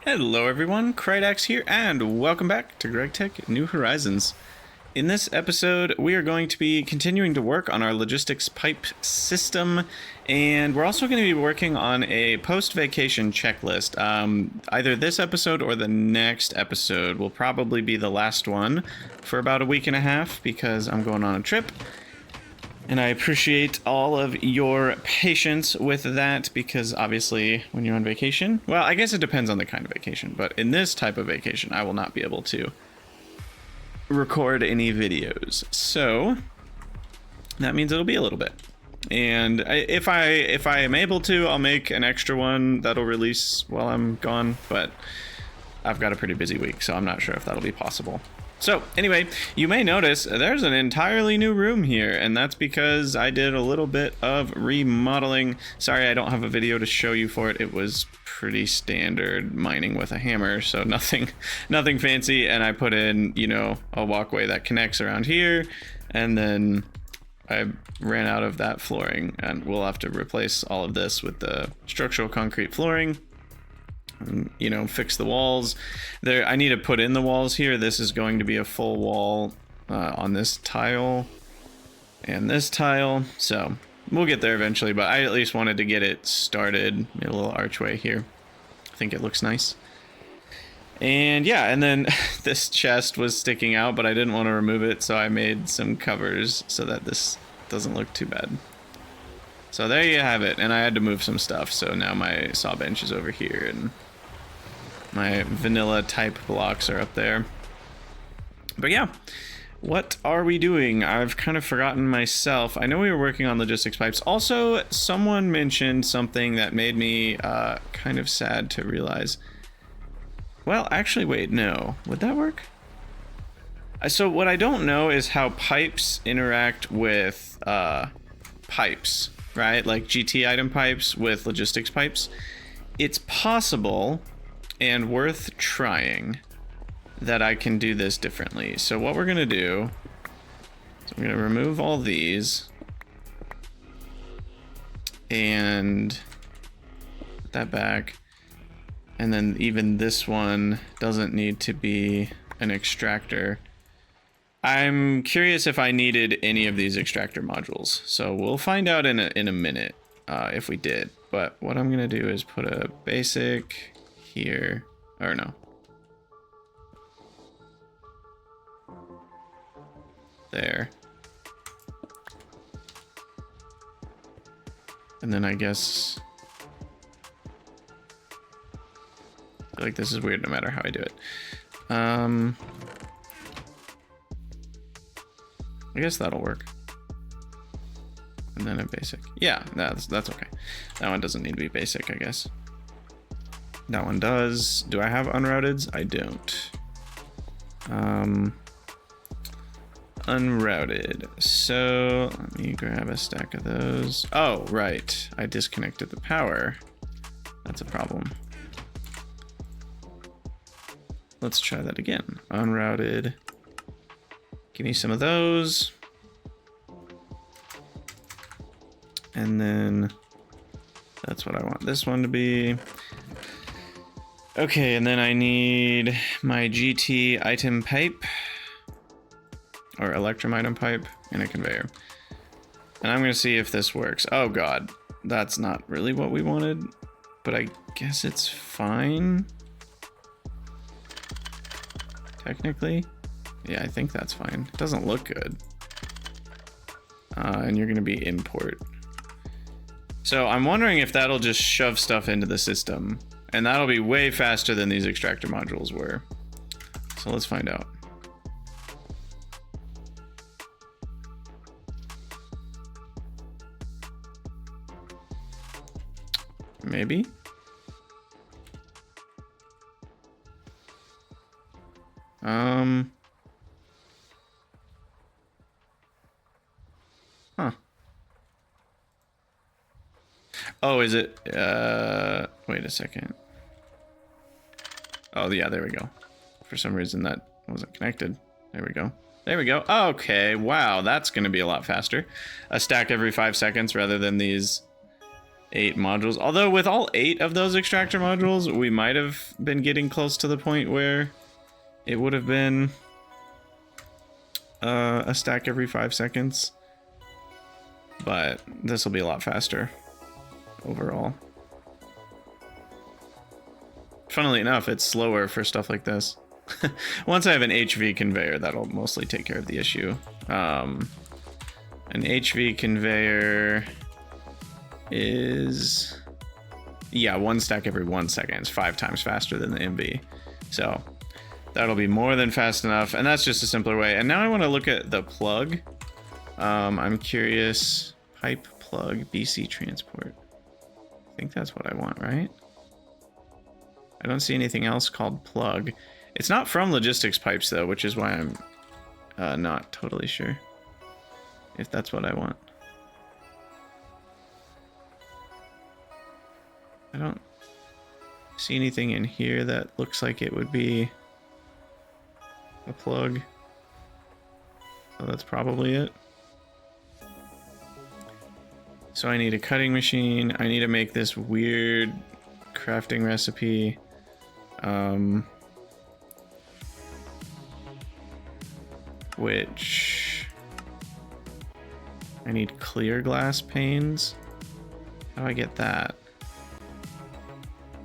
Hello everyone, GregTech here, and welcome back to GregTech New Horizons. In this episode, we are going to be continuing to work on our logistics pipe system, and we're also going to be working on a post-vacation checklist. Either this episode or the next episode will probably be the last one for about a week and a half, because I'm going on a trip. And I appreciate all of your patience with that, because obviously when you're on vacation, well, I guess it depends on the kind of vacation, but in this type of vacation, I will not be able to record any videos. So that means it'll be a little bit. And if I am able to, I'll make an extra one that'll release while I'm gone, but I've got a pretty busy week, so I'm not sure if that'll be possible. So anyway, you may notice there's an entirely new room here, and that's because I did a little bit of remodeling. Sorry, I don't have a video to show you for it. It was pretty standard mining with a hammer, so nothing fancy. And I put in, you know, a walkway that connects around here, and then I ran out of that flooring, and we'll have to replace all of this with the structural concrete flooring. You know, fix the walls there. I need to put in the walls here. This is going to be a full wall on this tile and this tile, so we'll get there eventually, but I at least wanted to get it started. Made a little archway here. I think it looks nice. And yeah, and then this chest was sticking out, but I didn't want to remove it, so I made some covers so that this doesn't look too bad. So there you have it, and I had to move some stuff, so now my saw bench is over here, and my vanilla type blocks are up there. But yeah, what are we doing? I've kind of forgotten myself. I know we were working on logistics pipes. Also, someone mentioned something that made me kind of sad to realize. Well, actually, wait, no. Would that work? So what I don't know is how pipes interact with pipes, right? Like GT item pipes with logistics pipes. It's possible and worth trying that I can do this differently. So what we're gonna do is I'm gonna remove all these and put that back, and then even this one doesn't need to be an extractor. I'm curious if I needed any of these extractor modules, so we'll find out in a minute if we did. But what I'm gonna do is put a basic here, or no. There. And then I guess, I feel like this is weird no matter how I do it. I guess that'll work. And then a basic. Yeah, that's okay. That one doesn't need to be basic, I guess. That one does. Do I have unrouteds? I don't. Unrouted. So let me grab a stack of those. Oh, right. I disconnected the power. That's a problem. Let's try that again. Unrouted. Give me some of those. And then that's what I want this one to be. Okay, and then I need my GT item pipe, or Electrum item pipe, and a conveyor. And I'm gonna see if this works. Oh god, that's not really what we wanted, but I guess it's fine. Technically. Yeah, I think that's fine. It doesn't look good. And you're gonna be import. So I'm wondering if that'll just shove stuff into the system, and that'll be way faster than these extractor modules were. So let's find out. Maybe? Huh. Oh, is it? Wait a second. Oh, yeah, there we go. For some reason that wasn't connected. There we go. There we go. Okay, wow, that's going to be a lot faster. A stack every 5 seconds rather than these 8 modules. Although with all 8 of those extractor modules, we might have been getting close to the point where it would have been a stack every 5 seconds. But this will be a lot faster overall. Funnily enough, it's slower for stuff like this. Once I have an HV conveyor, that'll mostly take care of the issue. An HV conveyor is, yeah, 1 stack every 1 second. It's 5 times faster than the MV. So that'll be more than fast enough, and that's just a simpler way. And now I want to look at the plug. I'm curious. Pipe plug BC transport. I think that's what I want, right? I don't see anything else called plug. It's not from logistics pipes though, which is why I'm not totally sure if that's what I want. I don't see anything in here that looks like it would be a plug. So that's probably it. So I need a cutting machine. I need to make this weird crafting recipe. Which I need clear glass panes. How do I get that?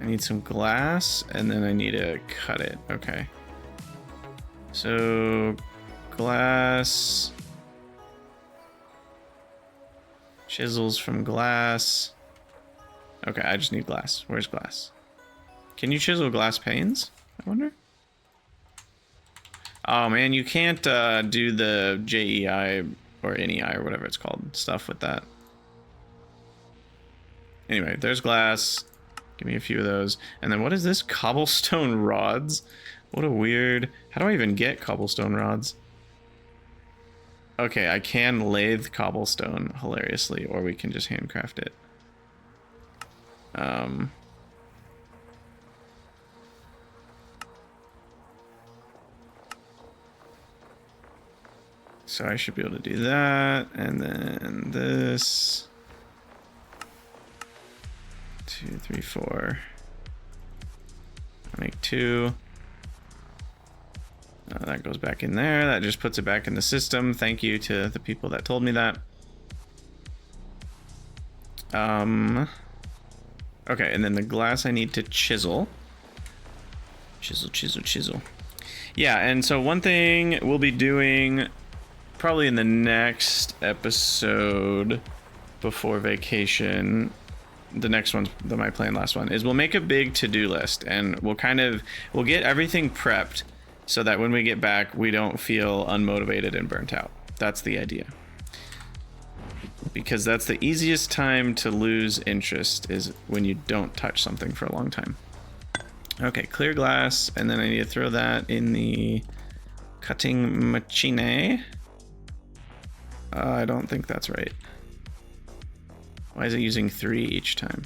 I need some glass and then I need to cut it. Okay. So glass, chisels from glass. Okay, I just need glass. Where's glass? Can you chisel glass panes? I wonder. Oh man, you can't do the JEI or NEI or whatever it's called stuff with that. Anyway, there's glass. Give me a few of those. And then what is this? Cobblestone rods? What a weird... How do I even get cobblestone rods? Okay, I can lathe cobblestone hilariously, or we can just handcraft it. So I should be able to do that, and then this. 2, 3, 4. I'll make 2. That goes back in there. That just puts it back in the system. Thank you to the people that told me that. Okay, and then the glass I need to chisel. Chisel, chisel, chisel. Yeah, and so one thing we'll be doing probably in the next episode before vacation, the next one, my plan last one, is we'll make a big to-do list and we'll get everything prepped so that when we get back, we don't feel unmotivated and burnt out. That's the idea. Because that's the easiest time to lose interest, is when you don't touch something for a long time. Okay, clear glass, and then I need to throw that in the cutting machine. I don't think that's right. Why is it using 3 each time?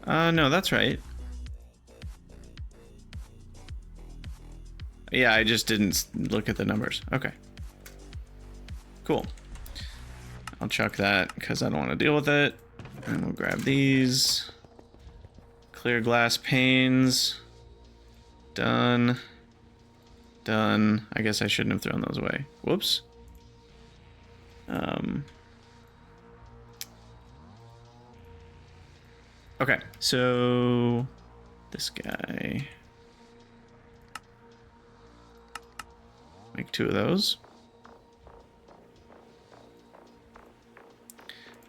No, that's right. Yeah, I just didn't look at the numbers. Okay. Cool. I'll chuck that because I don't want to deal with it. And we'll grab these. Clear glass panes. Done. Done. I guess I shouldn't have thrown those away. Whoops. Okay, so this guy. Make 2 of those.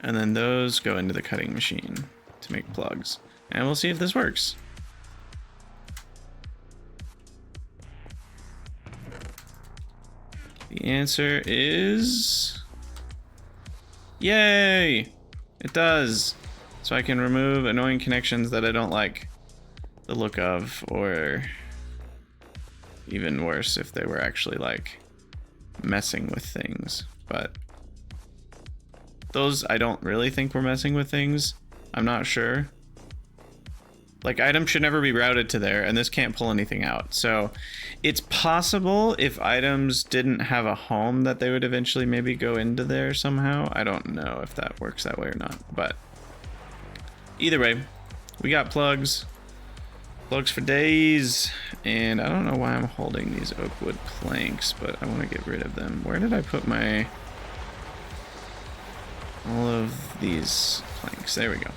And then those go into the cutting machine to make plugs. And we'll see if this works. The answer is... Yay! It does. So I can remove annoying connections that I don't like the look of, or even worse if they were actually like messing with things. But those I don't really think we're messing with things. I'm not sure. Like, items should never be routed to there, and this can't pull anything out. So it's possible if items didn't have a home that they would eventually maybe go into there somehow. I don't know if that works that way or not, but either way, we got plugs. Plugs for days. And I don't know why I'm holding these oak wood planks, but I want to get rid of them. Where did I put my... all of these planks? There we go.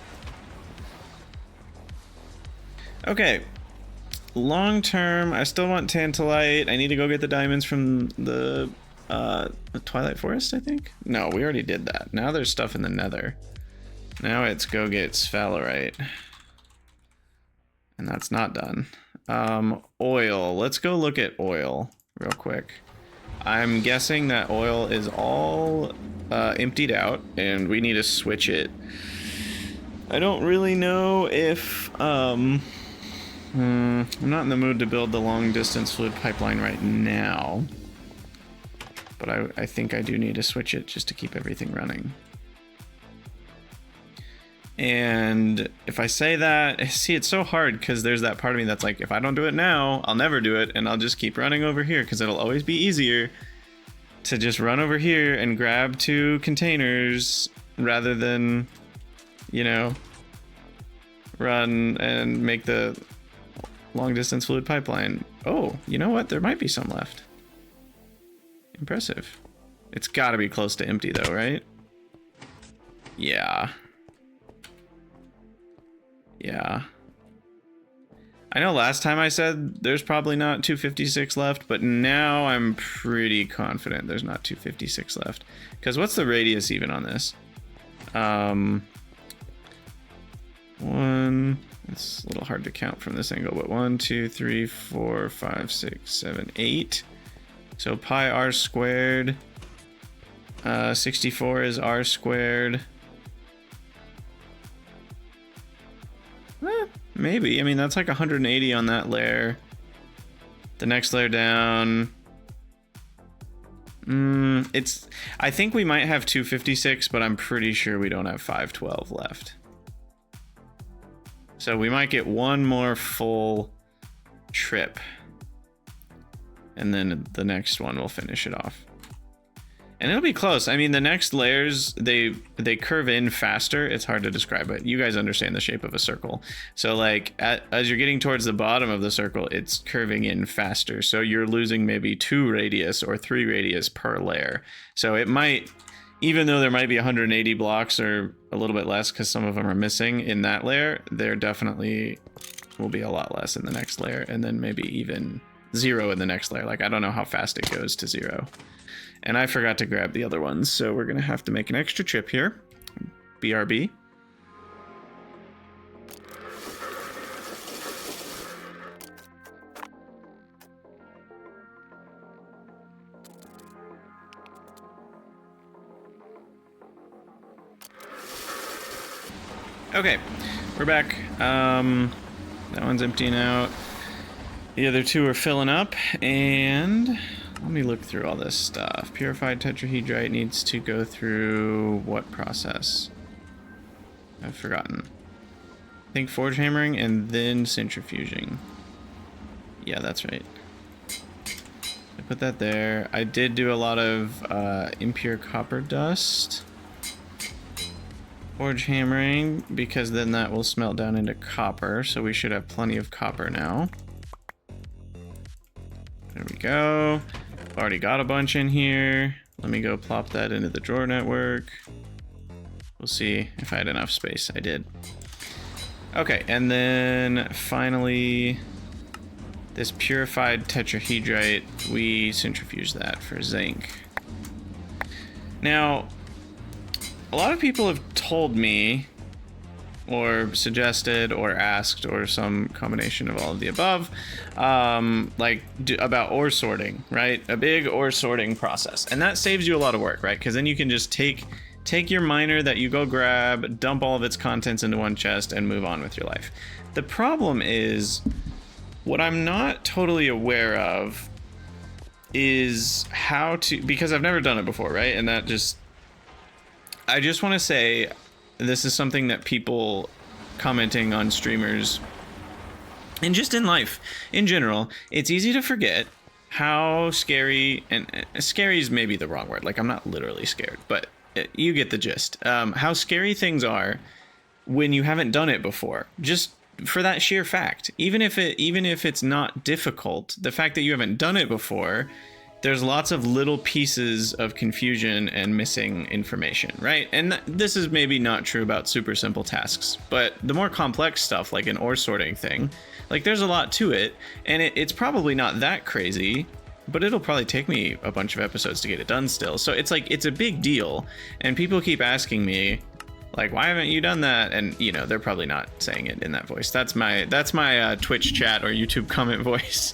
Okay, long term, I still want tantalite. I need to go get the diamonds from the Twilight Forest, I think? No, we already did that. Now there's stuff in the nether. Now it's go get sphalerite. And that's not done. Oil, let's go look at oil real quick. I'm guessing that oil is all emptied out and we need to switch it. I don't really know if... I'm not in the mood to build the long distance fluid pipeline right now, but I think I do need to switch it just to keep everything running. And if I say that, see, it's so hard because there's that part of me that's like, if I don't do it now, I'll never do it, and I'll just keep running over here because it'll always be easier to just run over here and grab 2 containers rather than, you know, run and make the long distance fluid pipeline. Oh, you know what? There might be some left. Impressive. It's got to be close to empty though, right? Yeah. Yeah. I know last time I said there's probably not 256 left, but now I'm pretty confident there's not 256 left. Because what's the radius even on this? It's a little hard to count from this angle, but 1, 2, 3, 4, 5, 6, 7, 8. So pi r squared. 64 is r squared. Maybe. I mean, that's like 180 on that layer. The next layer down. I think we might have 256, but I'm pretty sure we don't have 512 left. So we might get one more full trip. And then the next one will finish it off. And it'll be close. I mean, the next layers, they curve in faster. It's hard to describe, but you guys understand the shape of a circle. So like as you're getting towards the bottom of the circle, it's curving in faster. So you're losing maybe 2 radius or 3 radius per layer. So it might, even though there might be 180 blocks or a little bit less because some of them are missing in that layer, there definitely will be a lot less in the next layer, and then maybe even 0 in the next layer. Like, I don't know how fast it goes to 0. And I forgot to grab the other ones, so we're gonna have to make an extra trip here. BRB. Okay, we're back. That one's emptying out. The other 2 are filling up, and let me look through all this stuff. Purified tetrahedrite needs to go through what process? I've forgotten. I think forge hammering and then centrifuging. Yeah, that's right. I put that there. I did do a lot of impure copper dust. Forge hammering, because then that will smelt down into copper, so we should have plenty of copper now. There we go. Already got a bunch in here. Let me go plop that into the drawer network. We'll see if I had enough space. I did. Okay, and then finally, this purified tetrahedrite, we centrifuge that for zinc. Now, a lot of people have told me, or suggested, or asked, or some combination of all of the above, about ore sorting, right? A big ore sorting process. And that saves you a lot of work, right? Because then you can just take your miner that you go grab, dump all of its contents into one chest, and move on with your life. The problem is, what I'm not totally aware of is how to, because I've never done it before, right? And that just, I just want to say, this is something that people commenting on streamers And just in life in general, it's easy to forget how scary, and scary is maybe the wrong word. Like, I'm not literally scared, but you get the gist. How scary things are when you haven't done it before. Just for that sheer fact, even if it's not difficult, the fact that you haven't done it before, there's lots of little pieces of confusion and missing information, right? And this is maybe not true about super simple tasks, but the more complex stuff, like an ore sorting thing, like there's a lot to it, and it's probably not that crazy, but it'll probably take me a bunch of episodes to get it done still. So it's like, it's a big deal, and people keep asking me, like, why haven't you done that? And, you know, they're probably not saying it in that voice. That's my Twitch chat or YouTube comment voice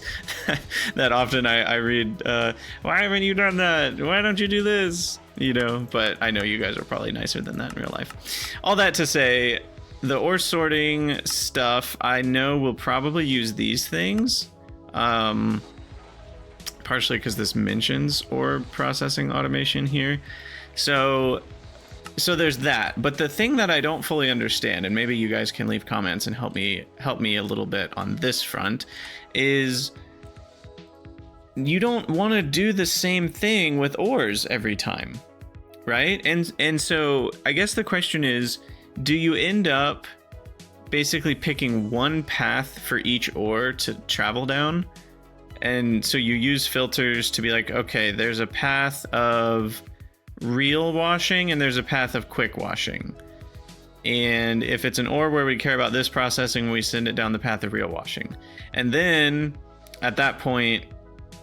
that often I read. Why haven't you done that? Why don't you do this? You know, but I know you guys are probably nicer than that in real life. All that to say, the ore sorting stuff, I know we'll probably use these things. Partially because this mentions ore processing automation here. So there's that. But the thing that I don't fully understand, and maybe you guys can leave comments and help me a little bit on this front, is you don't want to do the same thing with ores every time, right? And so I guess the question is, do you end up basically picking one path for each ore to travel down? And so you use filters to be like, okay, there's a path of real washing and there's a path of quick washing, and if it's an ore where we care about this processing, we send it down the path of real washing. And then at that point,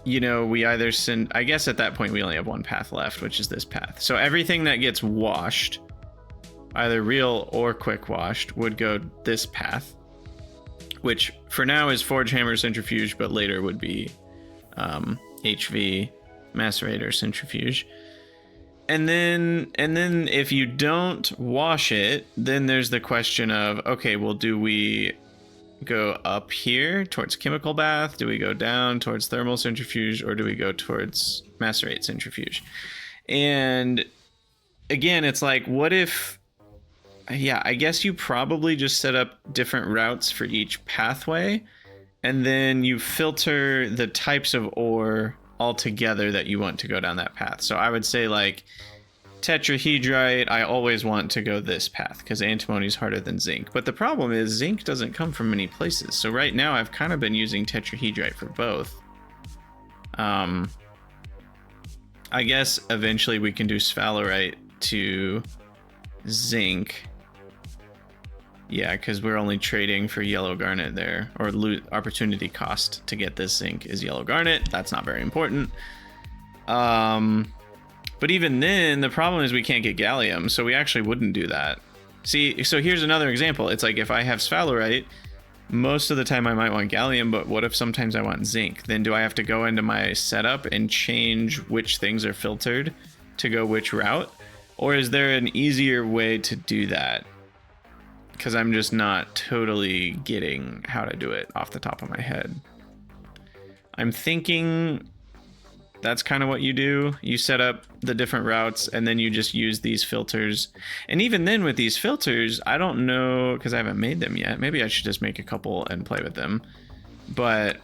you know, we either send, I guess at that point we only have one path left, which is this path. So everything that gets washed, either real or quick washed, would go this path, which for now is forge, hammer, centrifuge, but later would be HV, macerator, centrifuge. And then if you don't wash it, then there's the question of, okay, well, do we go up here towards chemical bath? Do we go down towards thermal centrifuge? Or do we go towards macerate centrifuge? And again, it's like, what if, yeah, I guess you probably just set up different routes for each pathway, and then you filter the types of ore altogether that you want to go down that path. So I would say, like, tetrahedrite, I always want to go this path because antimony is harder than zinc. But the problem is zinc doesn't come from many places. So right now I've kind of been using tetrahedrite for both. I guess eventually we can do sphalerite to zinc. Yeah, because we're only trading for yellow garnet there, or opportunity cost to get this zinc is yellow garnet. That's not very important. But even then, the problem is we can't get gallium, so we actually wouldn't do that. See, so here's another example. It's like, if I have sphalerite, most of the time I might want gallium, but what if sometimes I want zinc? Then do I have to go into my setup and change which things are filtered to go which route? Or is there an easier way to do that? Because I'm just not totally getting how to do it off the top of my head. I'm thinking that's kind of what you do. You set up the different routes and then you just use these filters. And even then with these filters, I don't know, because I haven't made them yet. Maybe I should just make a couple and play with them. But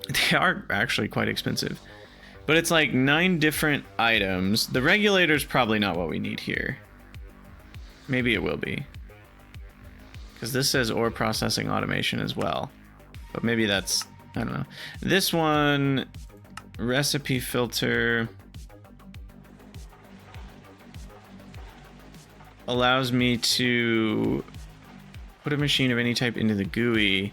they are actually quite expensive. But it's like 9 different items. The regulator's probably not what we need here. Maybe it will be, because this says ore processing automation as well. But maybe that's, I don't know. This one, recipe filter, allows me to put a machine of any type into the GUI.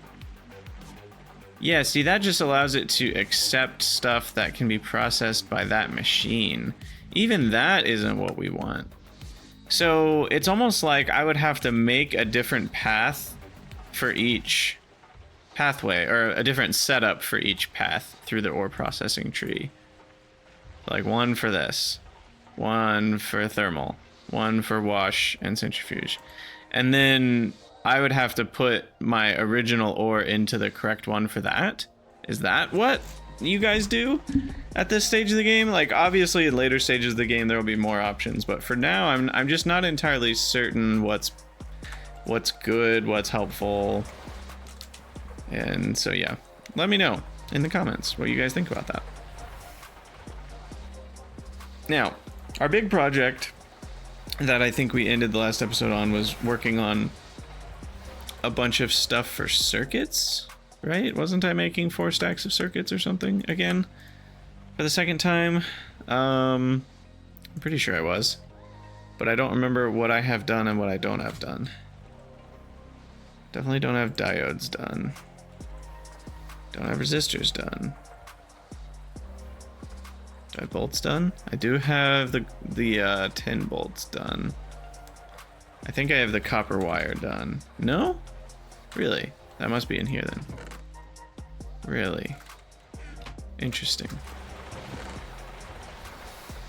Yeah, see, that just allows it to accept stuff that can be processed by that machine. Even that isn't what we want. So it's almost like I would have to make a different path for each pathway, or a different setup for each path through the ore processing tree. Like one for this, one for thermal, one for wash and centrifuge. And then I would have to put my original ore into the correct one for that. Is that what you guys do at this stage of the game? Like, obviously in later stages of the game there will be more options, but for now I'm just not entirely certain what's good, what's helpful. And so yeah, let me know in the comments what you guys think about that. Now, our big project that I think we ended the last episode on was working on a bunch of stuff for circuits, right? Wasn't I making 4 stacks of circuits or something again for the second time? I'm pretty sure I was, but I don't remember what I have done and what I don't have done. Definitely don't have diodes done. Don't have resistors done. Do I have bolts done? I do have the 10 bolts done. I think I have the copper wire done. No? Really? That must be in here then. Really? Interesting.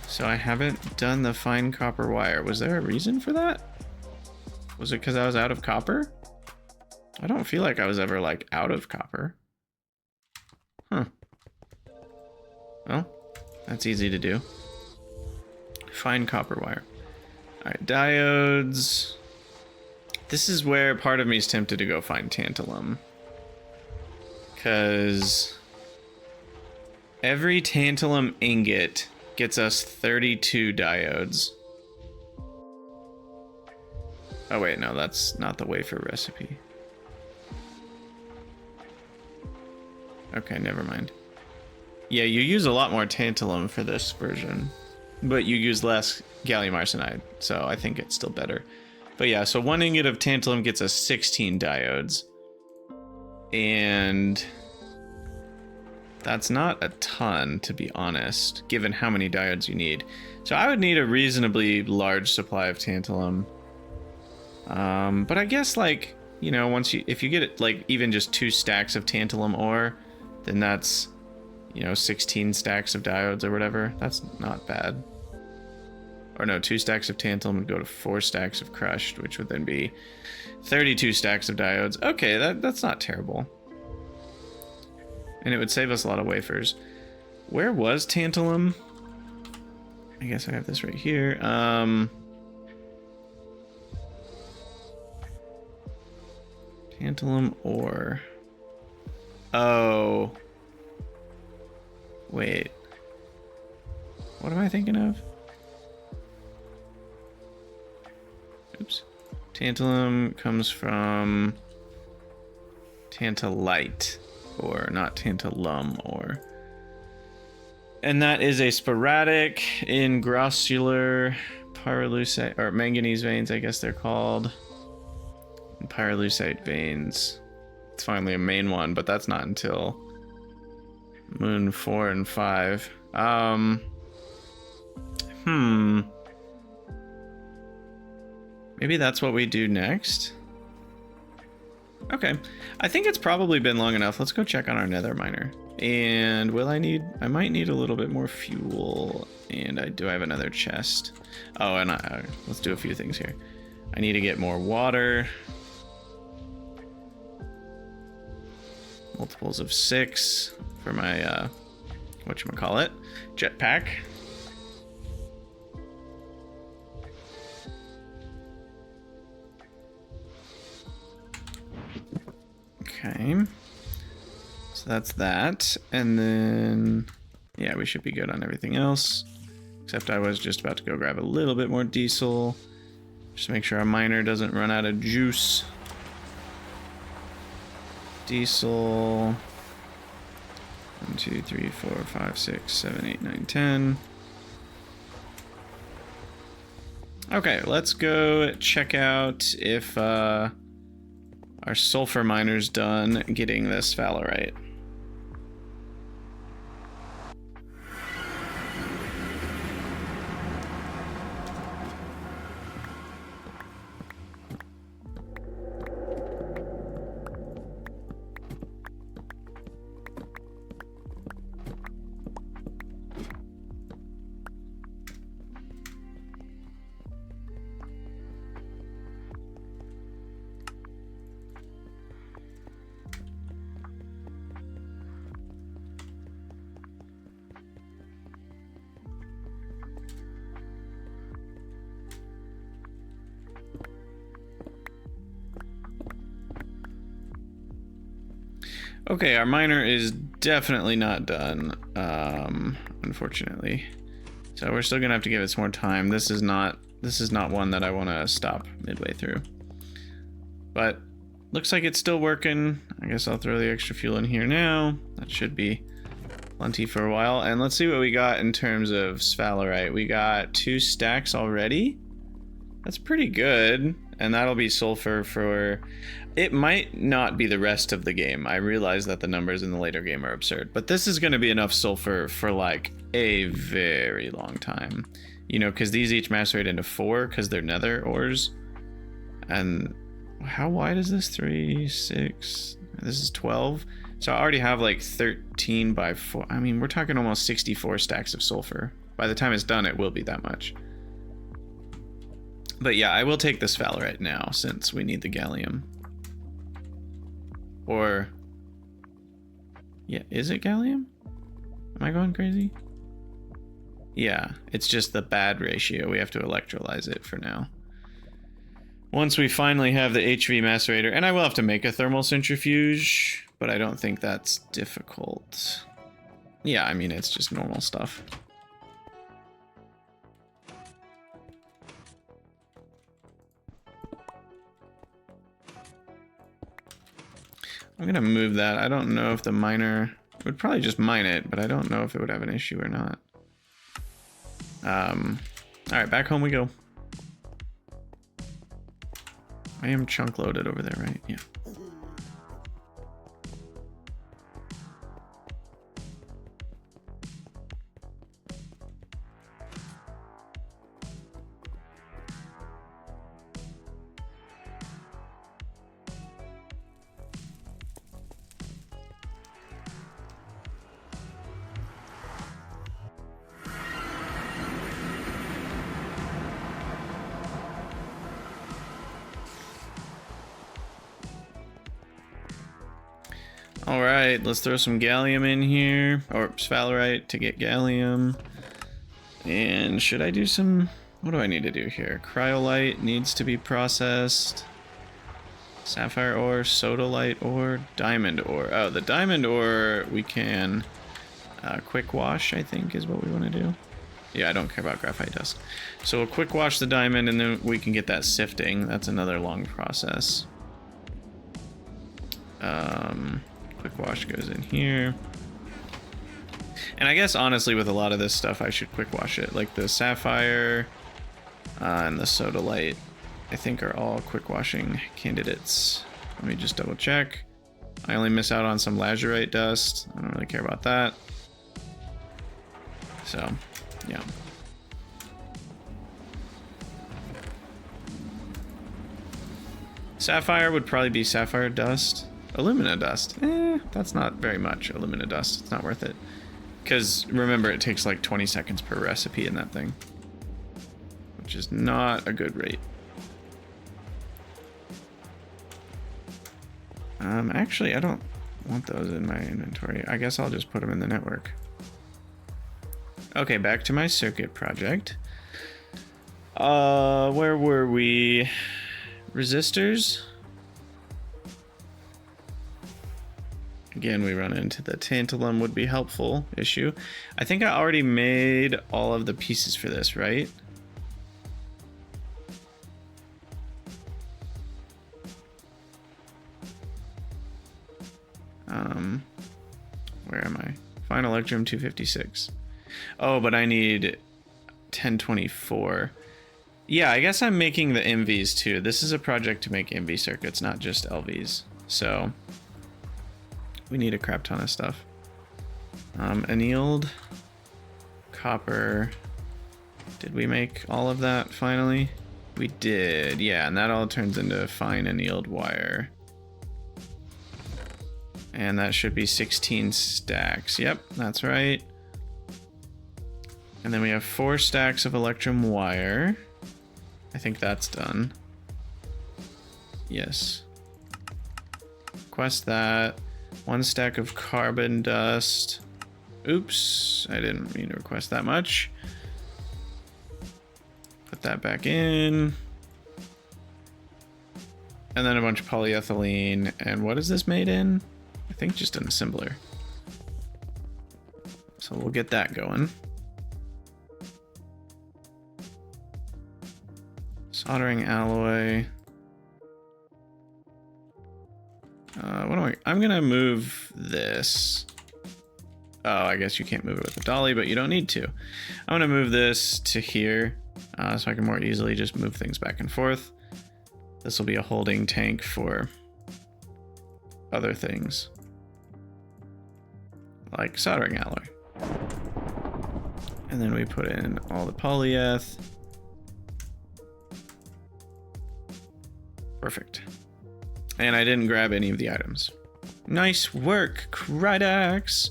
So I haven't done the fine copper wire. Was there a reason for that? Was it because I was out of copper? I don't feel like I was ever like out of copper. Huh. Well, that's easy to do. Fine copper wire. Alright, diodes. This is where part of me is tempted to go find tantalum. Because every tantalum ingot gets us 32 diodes. Oh wait, no, that's not the wafer recipe. Okay, never mind. Yeah, you use a lot more tantalum for this version, but you use less gallium arsenide, so I think it's still better. But yeah, so 1 ingot of tantalum gets us 16 diodes. And that's not a ton, to be honest, given how many diodes you need. So I would need a reasonably large supply of tantalum. But I guess, like, you know, if you get it, like, even just 2 stacks of tantalum ore, then that's, you know, 16 stacks of diodes or whatever. That's not bad. Or no, 2 stacks of tantalum would go to 4 stacks of crushed, which would then be 32 stacks of diodes. Okay, that's not terrible. And it would save us a lot of wafers. Where was tantalum? I guess I have this right here. Tantalum ore. Oh. Wait. What am I thinking of? Oops. Tantalum comes from tantalite, or not tantalum ore. And that is a sporadic ingrossular pyrolusite, or manganese veins, I guess they're called. And pyrolusite veins. It's finally a main one, but that's not until Moon 4 and 5. Maybe that's what we do next. Okay, I think it's probably been long enough. Let's go check on our nether miner. And I might need a little bit more fuel. And I have another chest. Oh, and let's do a few things here. I need to get more water. Multiples of 6 for my, whatchamacallit, jetpack. Okay, so that's that, and then, yeah, we should be good on everything else, except I was just about to go grab a little bit more diesel, just to make sure our miner doesn't run out of juice. Diesel, 1, 2, 3, 4, 5, 6, 7, 8, 9, 10. Okay, let's go check out if, our sulfur miner's done getting this valerite. Okay, our miner is definitely not done, unfortunately. So we're still gonna have to give it some more time. This is not one that I want to stop midway through. But looks like it's still working. I guess I'll throw the extra fuel in here now. That should be plenty for a while. And let's see what we got in terms of sphalerite. We got 2 stacks already. That's pretty good. And that'll be sulfur for... It might not be the rest of the game. I realize that the numbers in the later game are absurd. But this is going to be enough sulfur for like a very long time. You know, because these each macerate into 4 because they're nether ores. And how wide is this? 3, 6... This is 12. So I already have like 13 by 4. I mean, we're talking almost 64 stacks of sulfur. By the time it's done, it will be that much. But yeah, I will take this sphalerite now since we need the gallium. Or... Yeah, is it gallium? Am I going crazy? Yeah, it's just the bad ratio. We have to electrolyze it for now. Once we finally have the HV macerator, and I will have to make a thermal centrifuge, but I don't think that's difficult. Yeah, I mean, it's just normal stuff. I'm gonna move that. I don't know if the miner would probably just mine it, but I don't know if it would have an issue or not. All right, back home we go. I am chunk loaded over there, right? Yeah. All right, let's throw some gallium in here, or sphalerite to get gallium. And should I do some, what do I need to do here? Cryolite needs to be processed. Sapphire ore, sodalite ore, diamond ore. Oh, the diamond ore we can quick wash, I think is what we want to do. Yeah, I don't care about graphite dust. So we'll quick wash the diamond and then we can get that sifting. That's another long process. Quick wash goes in here. And I guess honestly with a lot of this stuff I should quick wash it. Like the sapphire and the sodalite I think are all quick washing candidates. Let me just double check. I only miss out on some lazurite dust. I don't really care about that. So, yeah. Sapphire would probably be sapphire dust. Alumina dust. That's not very much alumina dust. It's not worth it. Because remember, it takes like 20 seconds per recipe in that thing. Which is not a good rate. Actually, I don't want those in my inventory. I guess I'll just put them in the network. Okay, back to my circuit project. Where were we? Resistors? Again, we run into the tantalum would be helpful issue. I think I already made all of the pieces for this, right? Where am I? Fine electrum 256. Oh, but I need 1024. Yeah, I guess I'm making the MVs too. This is a project to make MV circuits, not just LVs. So we need a crap ton of stuff. Annealed copper. Did we make all of that finally? We did, yeah, and that all turns into fine annealed wire. And that should be 16 stacks. Yep, that's right. And then we have 4 stacks of electrum wire. I think that's done. Yes. Request that. 1 stack of carbon dust. Oops, I didn't mean to request that much. Put that back in. And then a bunch of polyethylene. And what is this made in? I think just an assembler. So we'll get that going. Soldering alloy. I'm gonna move this. Oh, I guess you can't move it with the dolly, but you don't need to. I'm gonna move this to here, so I can more easily just move things back and forth. This will be a holding tank for other things, like soldering alloy. And then we put in all the polyeth. Perfect. And I didn't grab any of the items. Nice work, GregTech.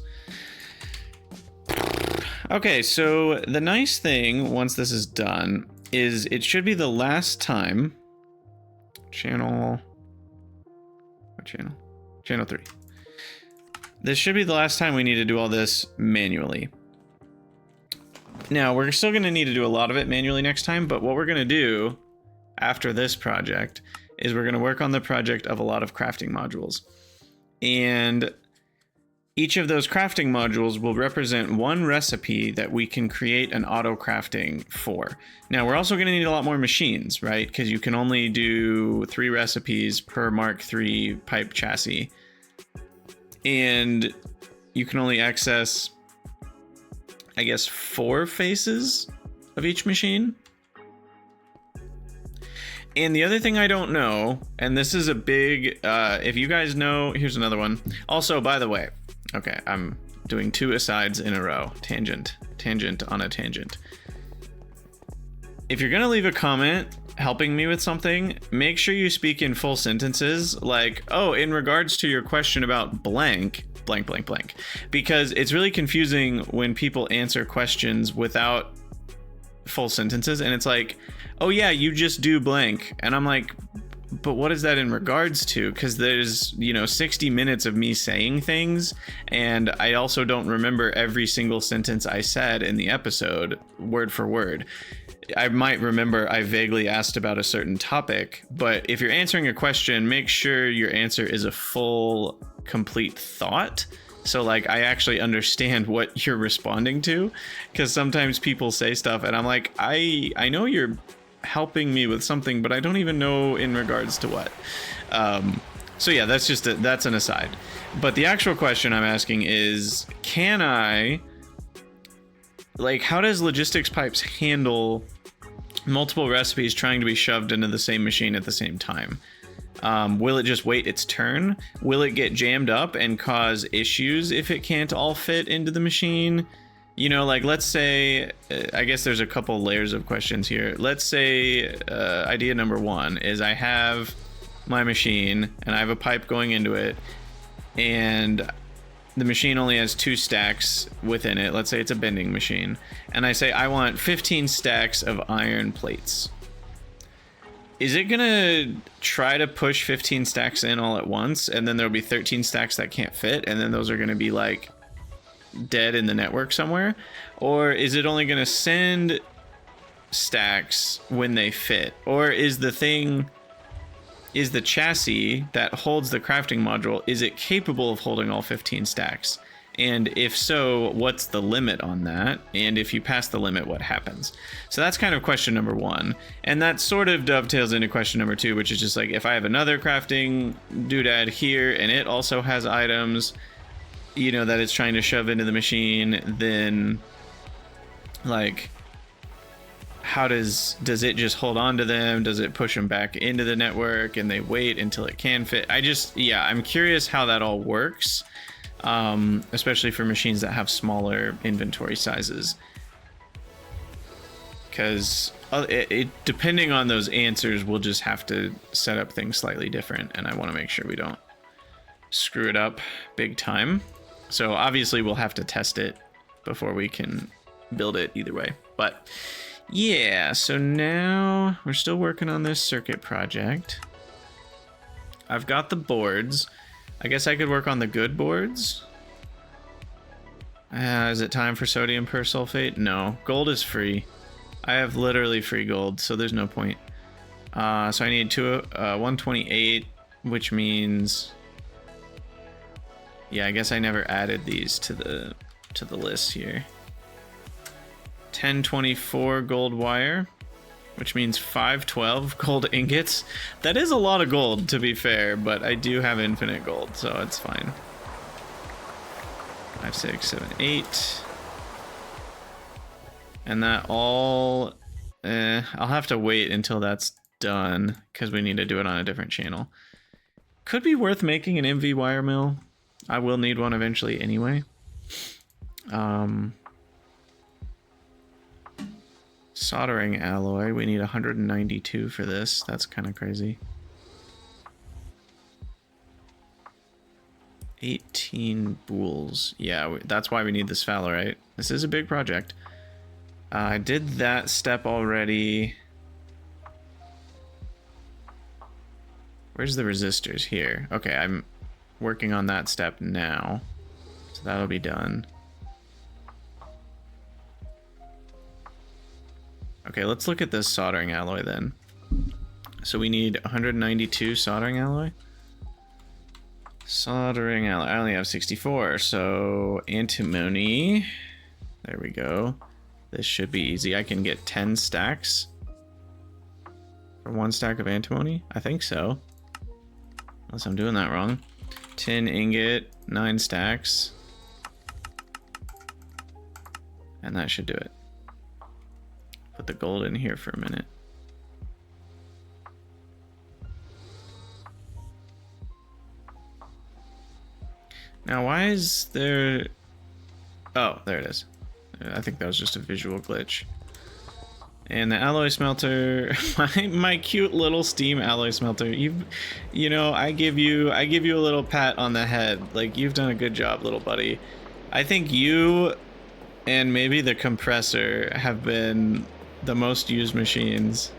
Okay, so the nice thing, once this is done, is it should be the last time. Channel 3. This should be the last time we need to do all this manually. Now, we're still going to need to do a lot of it manually next time, but what we're going to do after this project is we're going to work on the project of a lot of crafting modules. And each of those crafting modules will represent one recipe that we can create an auto crafting for. Now, we're also going to need a lot more machines, right? Because you can only do 3 recipes per Mark III pipe chassis. And you can only access, I guess, 4 faces of each machine. And the other thing I don't know, and this is a big, if you guys know, here's another one. Also, by the way, okay, I'm doing 2 asides in a row. Tangent on a tangent. If you're gonna leave a comment helping me with something, make sure you speak in full sentences, like, oh, in regards to your question about blank, blank, blank, blank. Because it's really confusing when people answer questions without full sentences, and it's like, oh yeah, you just do blank, and I'm like, but what is that in regards to? Because there's 60 minutes of me saying things, and I also don't remember every single sentence I said in the episode word for word. I might remember I vaguely asked about a certain topic, but if you're answering a question, make sure your answer is a full, complete thought. So like I actually understand what you're responding to, because sometimes people say stuff and I'm like, I know you're helping me with something, but I don't even know in regards to what. So yeah, that's an aside. But the actual question I'm asking is, can I, like, how does logistics pipes handle multiple recipes trying to be shoved into the same machine at the same time? Will it just wait its turn? Will it get jammed up and cause issues if it can't all fit into the machine? Like, let's say, I guess there's a couple layers of questions here. Let's say idea number 1 is I have my machine and I have a pipe going into it, and the machine only has 2 stacks within it. Let's say it's a bending machine. And I say I want 15 stacks of iron plates. Is it gonna try to push 15 stacks in all at once, and then there'll be 13 stacks that can't fit, and then those are gonna be like dead in the network somewhere? Or is it only gonna send stacks when they fit? Or is the chassis that holds the crafting module, is it capable of holding all 15 stacks? And if so, what's the limit on that? And if you pass the limit, what happens? So that's kind of question number 1. And that sort of dovetails into question number 2, which is just like, if I have another crafting doodad here and it also has items, that it's trying to shove into the machine, then like, how does it just hold on to them? Does it push them back into the network and they wait until it can fit? I'm curious how that all works. Especially for machines that have smaller inventory sizes, because depending on those answers, we'll just have to set up things slightly different, and I want to make sure we don't screw it up big time. So obviously we'll have to test it before we can build it either way. But yeah, so now we're still working on this circuit project. I've got the boards. I guess I could work on the good boards. Is it time for sodium persulfate? No, gold is free. I have literally free gold, so there's no point. So I need 128, which means Yeah, I guess I never added these to the list here. 1024 gold wire, which means 512 gold ingots. That is a lot of gold, to be fair, but I do have infinite gold, so it's fine. 5, 6, 7, 8. And that all... I'll have to wait until that's done, because we need to do it on a different channel. Could be worth making an MV wire mill. I will need one eventually anyway. Soldering alloy, we need 192 for this. That's kind of crazy. 18 bools. Yeah, that's why we need this sphalerite. This is a big project. I did that step already. Where's the resistors? Here. Okay, I'm working on that step now. So that'll be done. Okay, let's look at this soldering alloy then. So we need 192 soldering alloy. Soldering alloy. I only have 64, so antimony. There we go. This should be easy. I can get 10 stacks for 1 stack of antimony. I think so. Unless I'm doing that wrong. 10 ingot, 9 stacks. And that should do it. Put the gold in here for a minute. Now, why is there... Oh, there it is. I think that was just a visual glitch. And the alloy smelter, my cute little steam alloy smelter. You know, I give you a little pat on the head. Like, you've done a good job, little buddy. I think you and maybe the compressor have been the most used machines.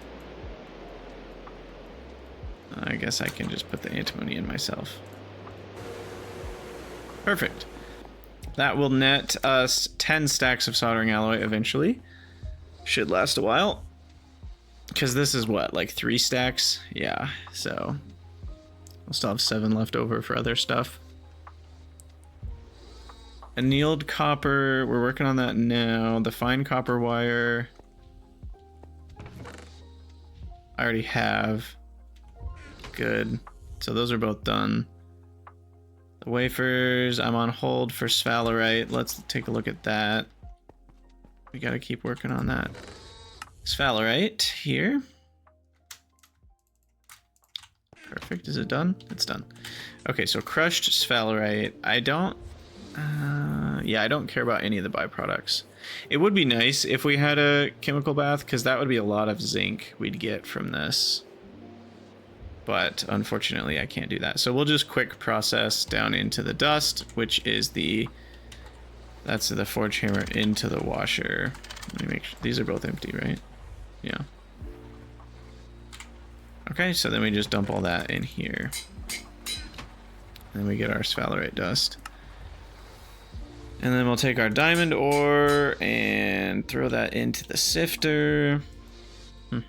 I guess I can just put the antimony in myself. Perfect. That will net us 10 stacks of soldering alloy eventually. Should last a while. Because this is what, like 3 stacks? Yeah, so we'll still have 7 left over for other stuff. Annealed copper, we're working on that now. The fine copper wire, I already have. Good. So those are both done. The wafers, I'm on hold for sphalerite. Let's take a look at that. We gotta keep working on that. Sphalerite here. Perfect. Is it done? It's done. Okay, so crushed sphalerite. I don't care about any of the byproducts. It would be nice if we had a chemical bath, because that would be a lot of zinc we'd get from this. But unfortunately I can't do that. So we'll just quick process down into the dust, which is that's the forge hammer into the washer. Let me make sure these are both empty, right? Yeah. Okay, so then we just dump all that in here. And then we get our sphalerite dust. And then we'll take our diamond ore and throw that into the sifter. Looks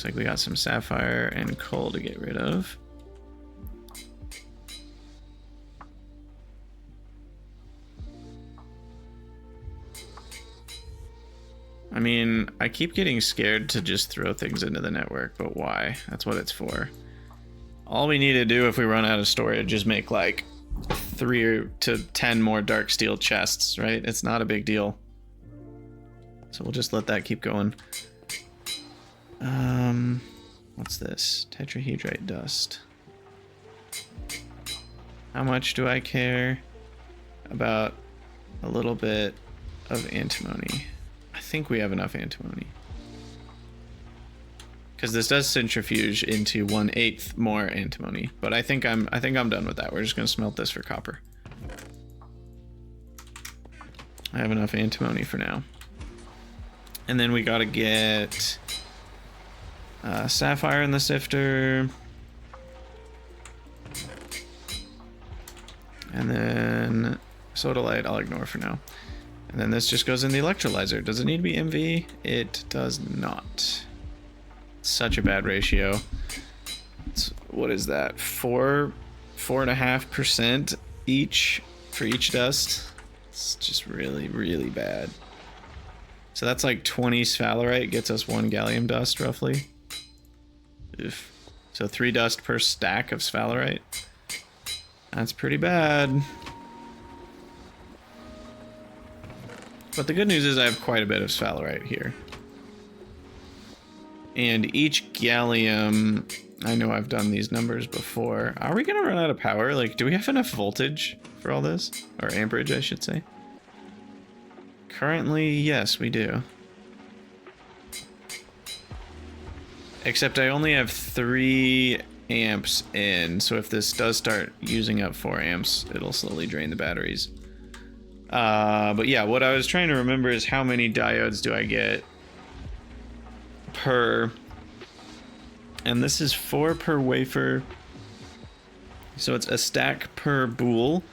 like we got some sapphire and coal to get rid of. I mean, I keep getting scared to just throw things into the network, but why? That's what it's for. All we need to do if we run out of storage is make like 3 to 10 more dark steel chests, right? It's not a big deal. So we'll just let that keep going. What's this? Tetrahedrite dust. How much do I care about a little bit of antimony? I think we have enough antimony. Because this does centrifuge into 1/8 more antimony, but I think I'm done with that. We're just gonna smelt this for copper. I have enough antimony for now. And then we gotta get sapphire in the sifter. And then sodalite I'll ignore for now. And then this just goes in the electrolyzer. Does it need to be MV? It does not. Such a bad ratio. What is that? 4 4.5% each for each dust. It's just really, really bad. So that's like 20 sphalerite gets us 1 gallium dust roughly. Oof. So 3 dust per stack of sphalerite. That's pretty bad. But the good news is I have quite a bit of sphalerite here. And each gallium, I know I've done these numbers before. Are we gonna run out of power? Like, do we have enough voltage for all this? Or amperage, I should say. Currently, yes, we do. Except I only have 3 amps in, so if this does start using up 4 amps, it'll slowly drain the batteries. But yeah, what I was trying to remember is how many diodes do I get per, and this is 4 per wafer, so it's a stack per boule,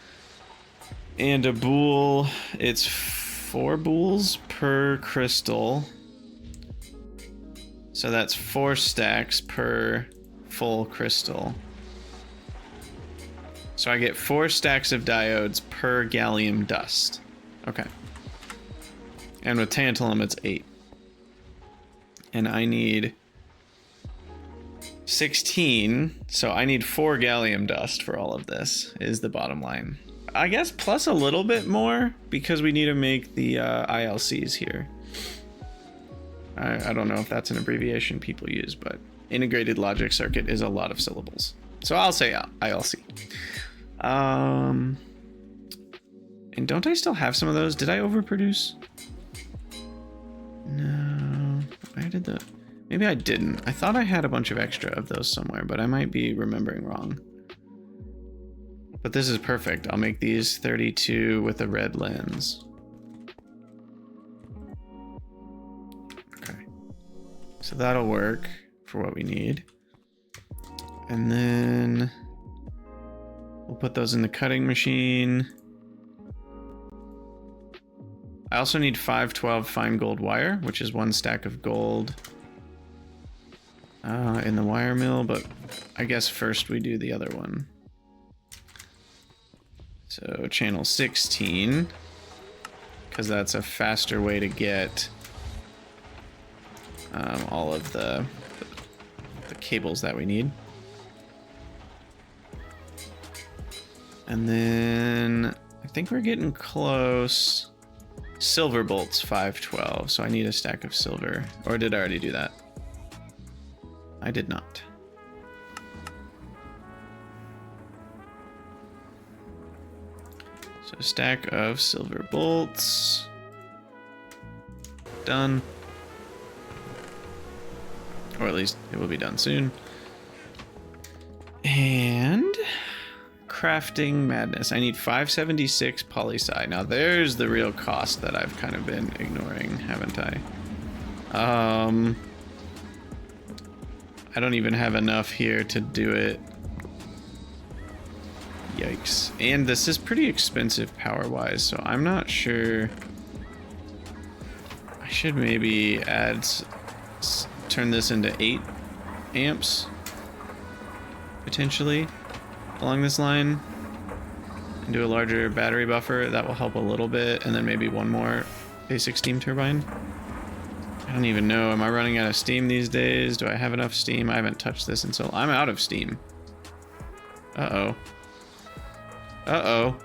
and a boule, it's 4 boules per crystal, so that's 4 stacks per full crystal. So I get 4 stacks of diodes per gallium dust. Okay. And with tantalum, it's 8. And I need 16, so I need 4 gallium dust for all of this, is the bottom line. I guess plus a little bit more, because we need to make the ILCs here. I don't know if that's an abbreviation people use, but integrated logic circuit is a lot of syllables. So I'll say ILC. And don't I still have some of those? Did I overproduce? No. Where did the... Maybe I didn't. I thought I had a bunch of extra of those somewhere, but I might be remembering wrong. But this is perfect. I'll make these 32 with a red lens. Okay. So that'll work for what we need. And then we'll put those in the cutting machine. I also need 512 fine gold wire, which is 1 stack of gold in the wire mill, but I guess first we do the other one. So channel 16, because that's a faster way to get all of the cables that we need. And then I think we're getting close. Silver bolts 512, so I need a stack of silver. Or did I already do that? I did not. So a stack of silver bolts. Done. Or at least it will be done soon. And crafting madness. I need 576 polysci. Now there's the real cost that I've kind of been ignoring, haven't I? I don't even have enough here to do it. Yikes. And this is pretty expensive power-wise, so I'm not sure. I should maybe turn this into 8 amps, potentially, along this line, and do a larger battery buffer. That will help a little bit, and then maybe one more basic steam turbine. I don't even know. Am I running out of steam these days? Do I have enough steam? I haven't touched this until I'm out of steam. Uh-oh. Uh-oh.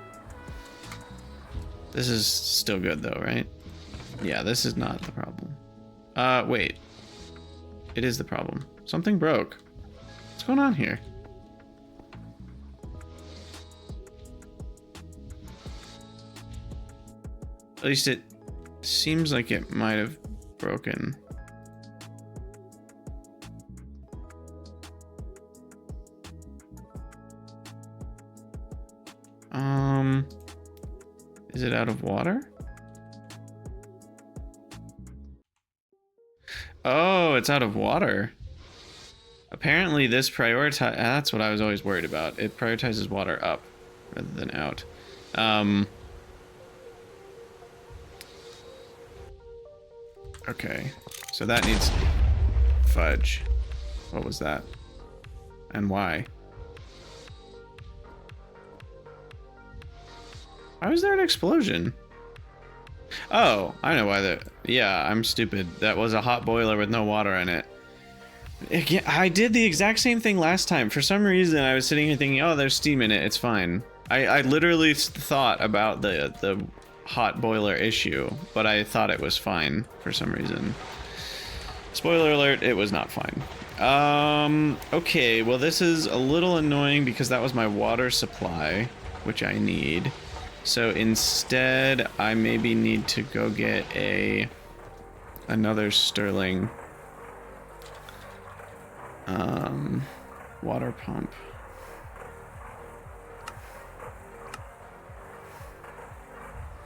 This is still good though, right? Yeah, this is not the problem. Wait. It is the problem. Something broke. What's going on here? At least it seems like it might have broken. Is it out of water? Oh, it's out of water. Apparently this that's what I was always worried about. It prioritizes water up rather than out. Okay, so that needs fudge. What was that? And why? Why was there an explosion? Oh, I know why that. Yeah, I'm stupid. That was a hot boiler with no water in it. I did the exact same thing last time. For some reason, I was sitting here thinking, oh, there's steam in it. It's fine. I literally thought about the hot boiler issue, but I thought it was fine for some reason. Spoiler alert, it was not fine. Okay, well, this is a little annoying because that was my water supply, which I need. So instead, I maybe need to go get another Sterling water pump.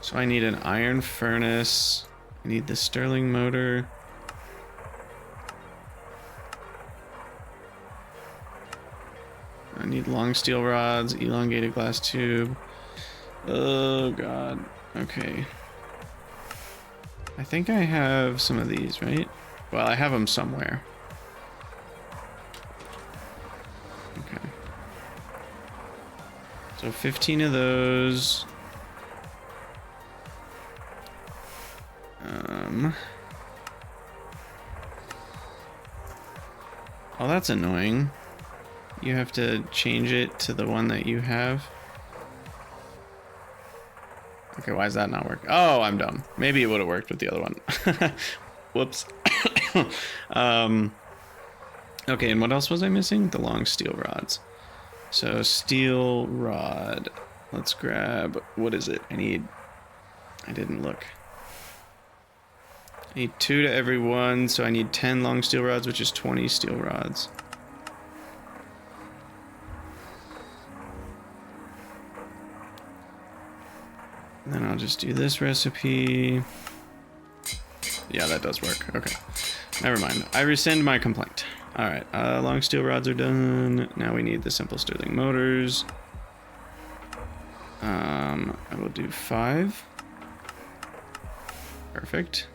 So I need an iron furnace. I need the Sterling motor. I need long steel rods, elongated glass tube. Oh god. Okay. I think I have some of these, right? Well, I have them somewhere. Okay. So 15 of those. Oh, that's annoying. You have to change it to the one that you have. Okay, why is that not working? Oh, I'm dumb. Maybe it would have worked with the other one. Whoops. Okay, and what else was I missing? The long steel rods. So steel rod. Let's grab, what is it? I didn't look. I need 2 to every one, so I need 10 long steel rods, which is 20 steel rods. And then I'll just do this recipe. Yeah, that does work. Okay. Never mind. I rescind my complaint. Alright, long steel rods are done. Now we need the simple Sterling motors. I will do 5. Perfect.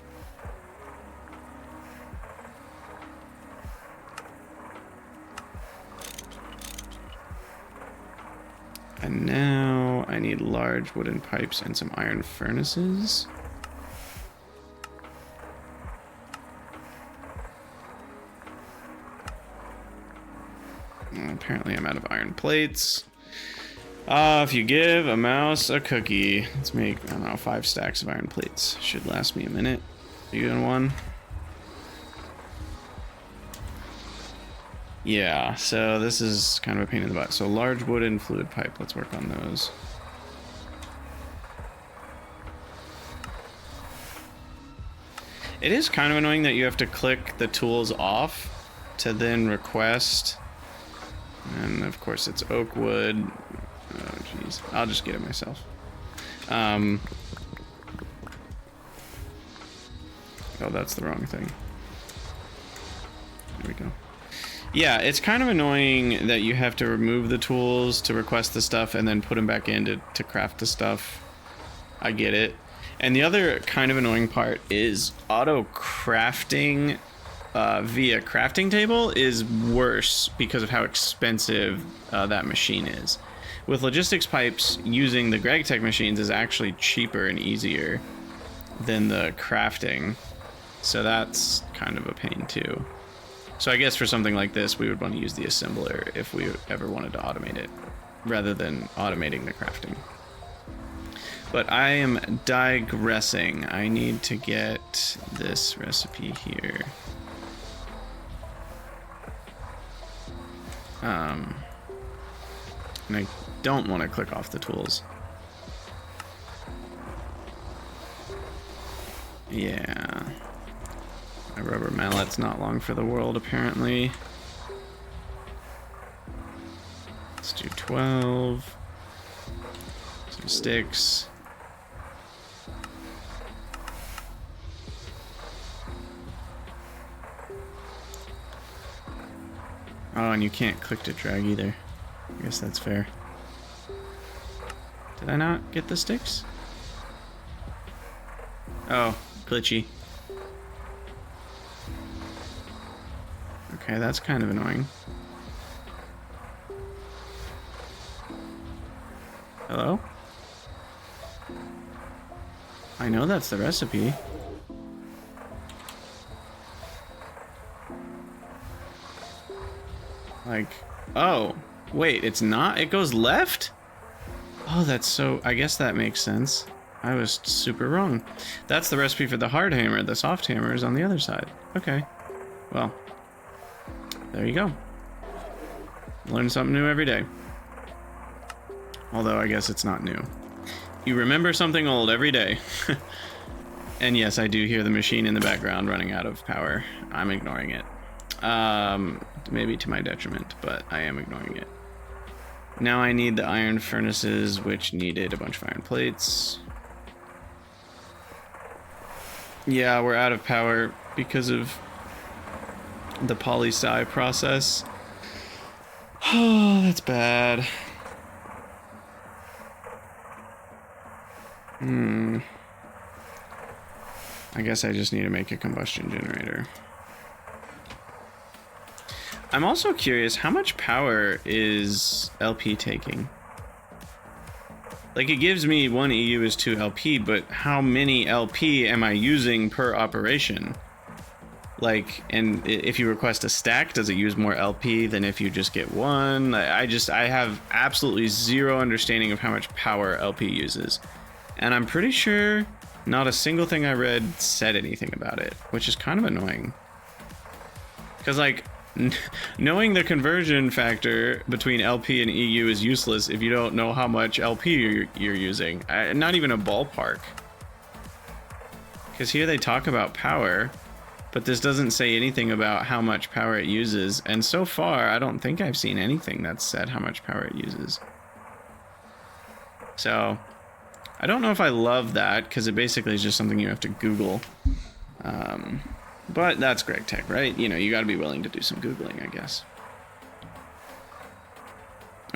And now I need large wooden pipes and some iron furnaces. Well, apparently I'm out of iron plates. If you give a mouse a cookie, let's make, I don't know, 5 stacks of iron plates. Should last me a minute. Are you doing one? Yeah, so this is kind of a pain in the butt. So large wooden fluid pipe, let's work on those. It is kind of annoying that you have to click the tools off to then request. And of course it's oak wood. Oh jeez, I'll just get it myself. Oh, that's the wrong thing. There we go. Yeah, it's kind of annoying that you have to remove the tools to request the stuff and then put them back in to craft the stuff. I get it. And the other kind of annoying part is auto crafting via crafting table is worse because of how expensive that machine is. With logistics pipes, using the GregTech machines is actually cheaper and easier than the crafting. So that's kind of a pain too. So I guess for something like this, we would want to use the assembler if we ever wanted to automate it, rather than automating the crafting. But I am digressing. I need to get this recipe here. And I don't want to click off the tools. Yeah. My rubber mallet's not long for the world, apparently. Let's do 12. Some sticks. Oh, and you can't click to drag either. I guess that's fair. Did I not get the sticks? Oh, glitchy. Okay, that's kind of annoying. Hello? I know that's the recipe. Like, oh, wait, it's not? It goes left? Oh, that's so, I guess that makes sense. I was super wrong. That's the recipe for the hard hammer. The soft hammer is on the other side. Okay. Well, there you go. Learn something new every day. Although I guess it's not new. You remember something old every day. And yes, I do hear the machine in the background running out of power. I'm ignoring it. Maybe to my detriment, but I am ignoring it. Now I need the iron furnaces, which needed a bunch of iron plates. Yeah, we're out of power because of the poly-sci process. Oh, that's bad. I guess I just need to make a combustion generator. I'm also curious, how much power is LP taking? Like, it gives me 1 EU is 2 LP, but how many LP am I using per operation? Like, and if you request a stack, does it use more LP than if you just get one? I have absolutely zero understanding of how much power LP uses. And I'm pretty sure not a single thing I read said anything about it, which is kind of annoying. Because, like, knowing the conversion factor between LP and EU is useless if you don't know how much LP you're using. Not even a ballpark. Because here they talk about power, but this doesn't say anything about how much power it uses. And so far, I don't think I've seen anything that said how much power it uses. So, I don't know if I love that, because it basically is just something you have to Google. But that's GregTech, right? You know, you gotta be willing to do some Googling, I guess.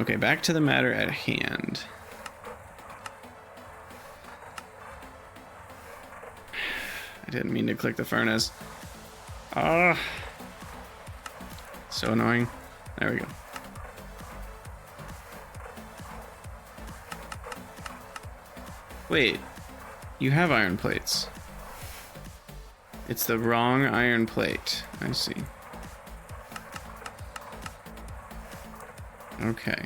Okay, back to the matter at hand. I didn't mean to click the furnace. Ah. So annoying. There we go. Wait, you have iron plates. It's the wrong iron plate. I see. Okay.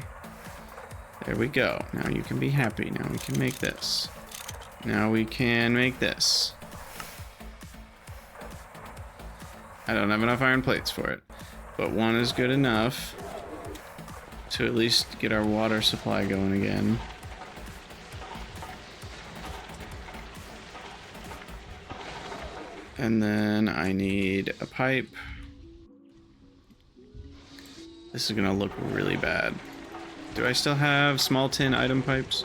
There we go. Now you can be happy. Now we can make this. Now we can make this. I don't have enough iron plates for it, but one is good enough to at least get our water supply going again. And then I need a pipe. This is gonna look really bad. Do I still have small tin item pipes?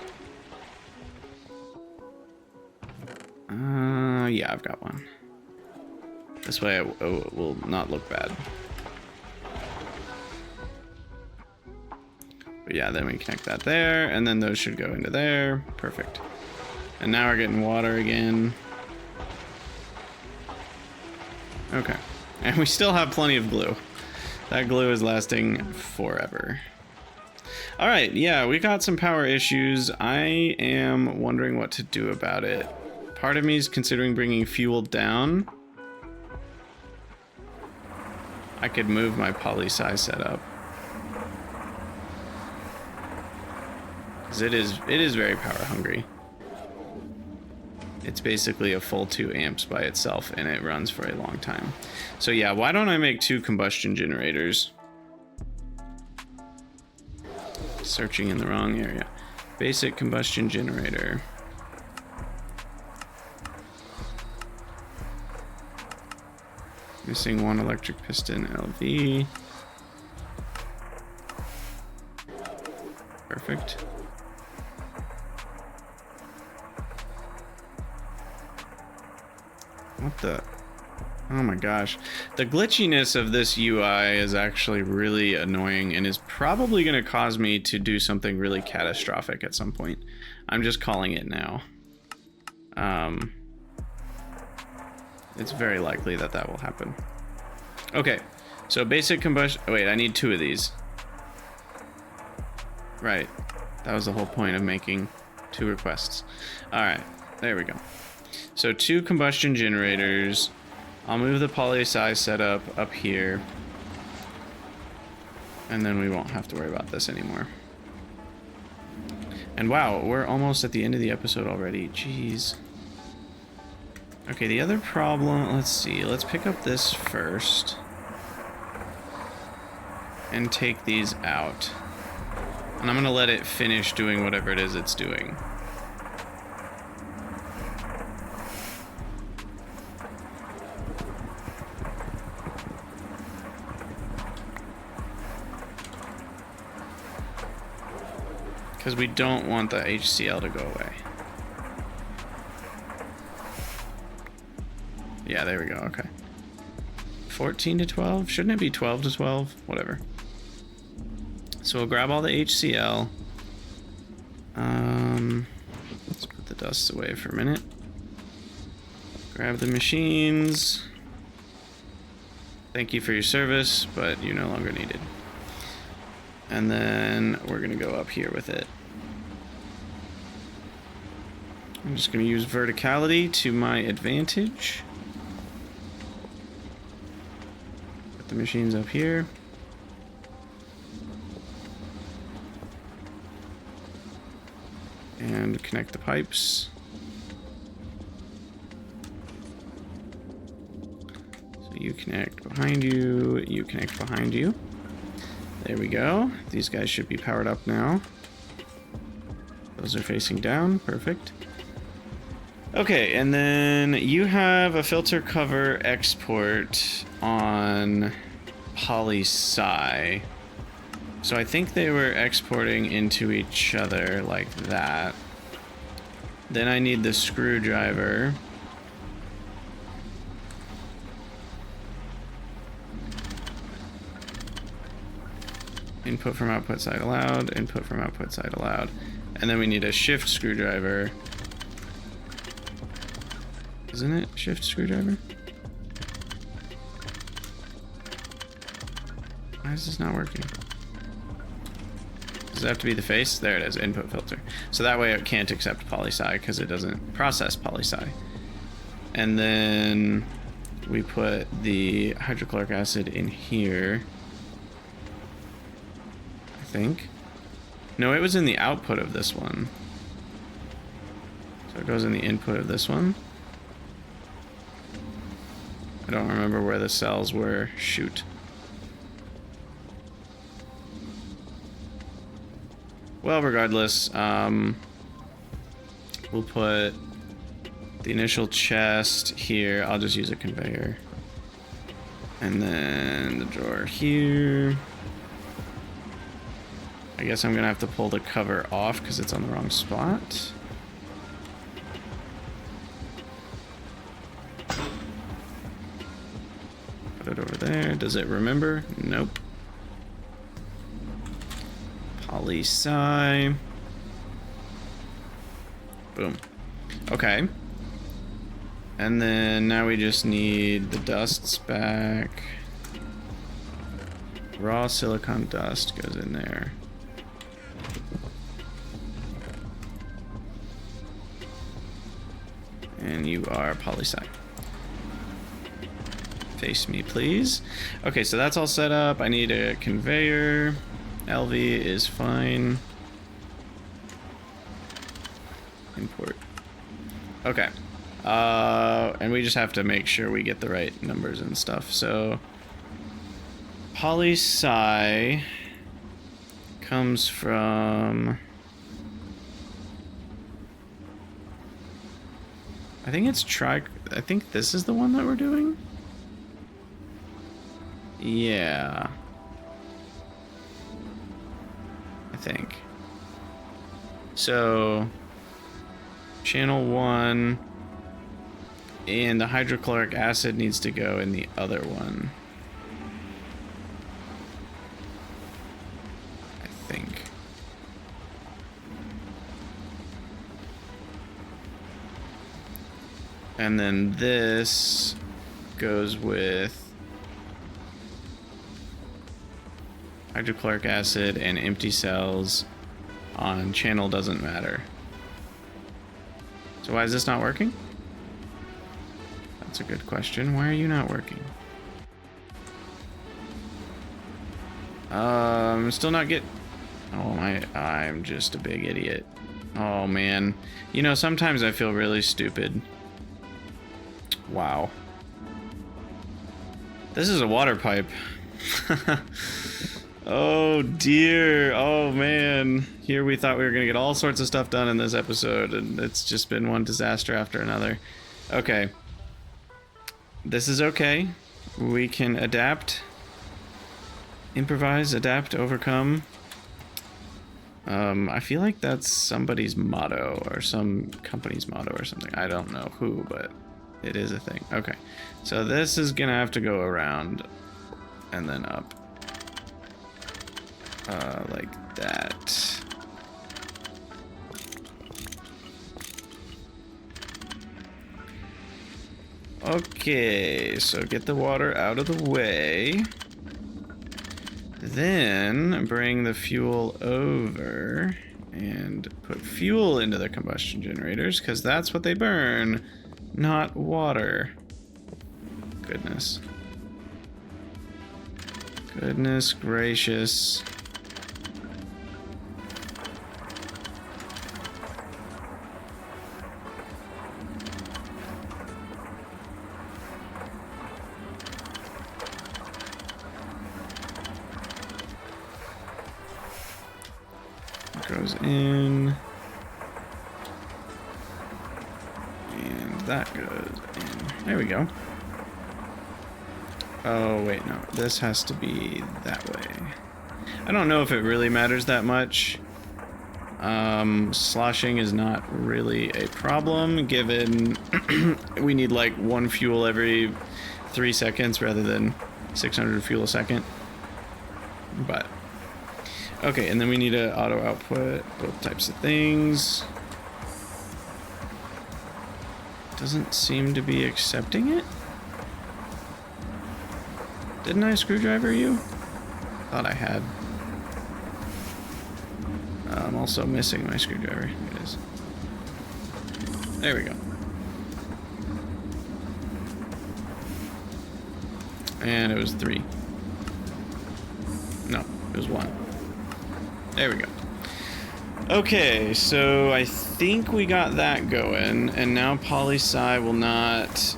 Yeah, I've got one. This way it will not look bad. But yeah, then we connect that there, and then those should go into there. Perfect. And now we're getting water again. Okay, and we still have plenty of glue. That glue is lasting forever. All right, yeah, we got some power issues. I am wondering what to do about it. Part of me is considering bringing fuel down. I could move my poly-sci setup. Because it is very power hungry. It's basically a full 2 amps by itself, and it runs for a long time. So yeah, why don't I make 2 combustion generators? Searching in the wrong area. Basic combustion generator. Missing 1 electric piston LV. Perfect. What the? Oh my gosh. The glitchiness of this UI is actually really annoying and is probably going to cause me to do something really catastrophic at some point. I'm just calling it now. It's very likely that that will happen. Okay, so basic combustion. Wait, I need 2 of these. Right. That was the whole point of making 2 requests. All right, there we go. So 2 combustion generators. I'll move the poli-sci setup up here. And then we won't have to worry about this anymore. And wow, we're almost at the end of the episode already. Jeez. Okay, the other problem, let's see. Let's pick up this first. And take these out. And I'm gonna let it finish doing whatever it is it's doing. Because we don't want the HCl to go away. Yeah, there we go, okay. 14 to 12? Shouldn't it be 12 to 12? Whatever. So we'll grab all the HCl. Let's put the dust away for a minute. Grab the machines. Thank you for your service, but you're no longer needed. And then we're gonna go up here with it. I'm just gonna use verticality to my advantage. Put the machines up here. And connect the pipes. So you connect behind you, you connect behind you. There we go. These guys should be powered up now. Those are facing down. Perfect. Okay, and then you have a filter cover export on poli-sci. So I think they were exporting into each other like that. Then I need the screwdriver. Input from output side allowed, input from output side allowed. And then we need a shift screwdriver. Isn't it shift screwdriver? Why is this not working? Does it have to be the face? There it is, input filter. So that way it can't accept poli-sci because it doesn't process poli-sci. And then we put the hydrochloric acid in here. I think. No, it was in the output of this one. So it goes in the input of this one. I don't remember where the cells were. Shoot. Well, regardless, we'll put the initial chest here. I'll just use a conveyor. And then the drawer here. I guess I'm gonna have to pull the cover off because it's on the wrong spot. Put it over there. Does it remember? Nope. Poli-sci. Boom. Okay. And then now we just need the dusts back. Raw silicon dust goes in there. And you are poli-sci. Face me, please. Okay, so that's all set up. I need a conveyor. LV is fine. Import. Okay. And we just have to make sure we get the right numbers and stuff. So poli-sci comes from, I think it's I think this is the one that we're doing. Yeah. I think. So channel 1 and the hydrochloric acid needs to go in the other one. I think. And then this goes with hydrochloric acid and empty cells on channel doesn't matter. So why is this not working? That's a good question. Why are you not working? Still not get... Oh, I'm just a big idiot. Oh, man. You know, sometimes I feel really stupid. Wow. This is a water pipe. Oh, dear. Oh, man. Here we thought we were going to get all sorts of stuff done in this episode, and it's just been one disaster after another. Okay. This is okay. We can adapt. Improvise, adapt, overcome. I feel like that's somebody's motto or some company's motto or something. I don't know who, but it is a thing. Okay, so this is gonna have to go around and then up. Like that. Okay, so get the water out of the way. Then bring the fuel over and put fuel into the combustion generators, because that's what they burn, not water. Goodness. Goodness gracious. Goes in, and that goes in. There we go. Oh wait, no, this has to be that way. I don't know if it really matters that much. Sloshing is not really a problem, given we need like one fuel every 3 seconds rather than 600 fuel a second. But okay, and then we need to auto output both types of things. Doesn't seem to be accepting it. Didn't I screwdriver you? Thought I had. I'm also missing my screwdriver. Here it is. There we go. And it was 3. No, it was 1. There we go. Okay, so I think we got that going, and now poli-sci will not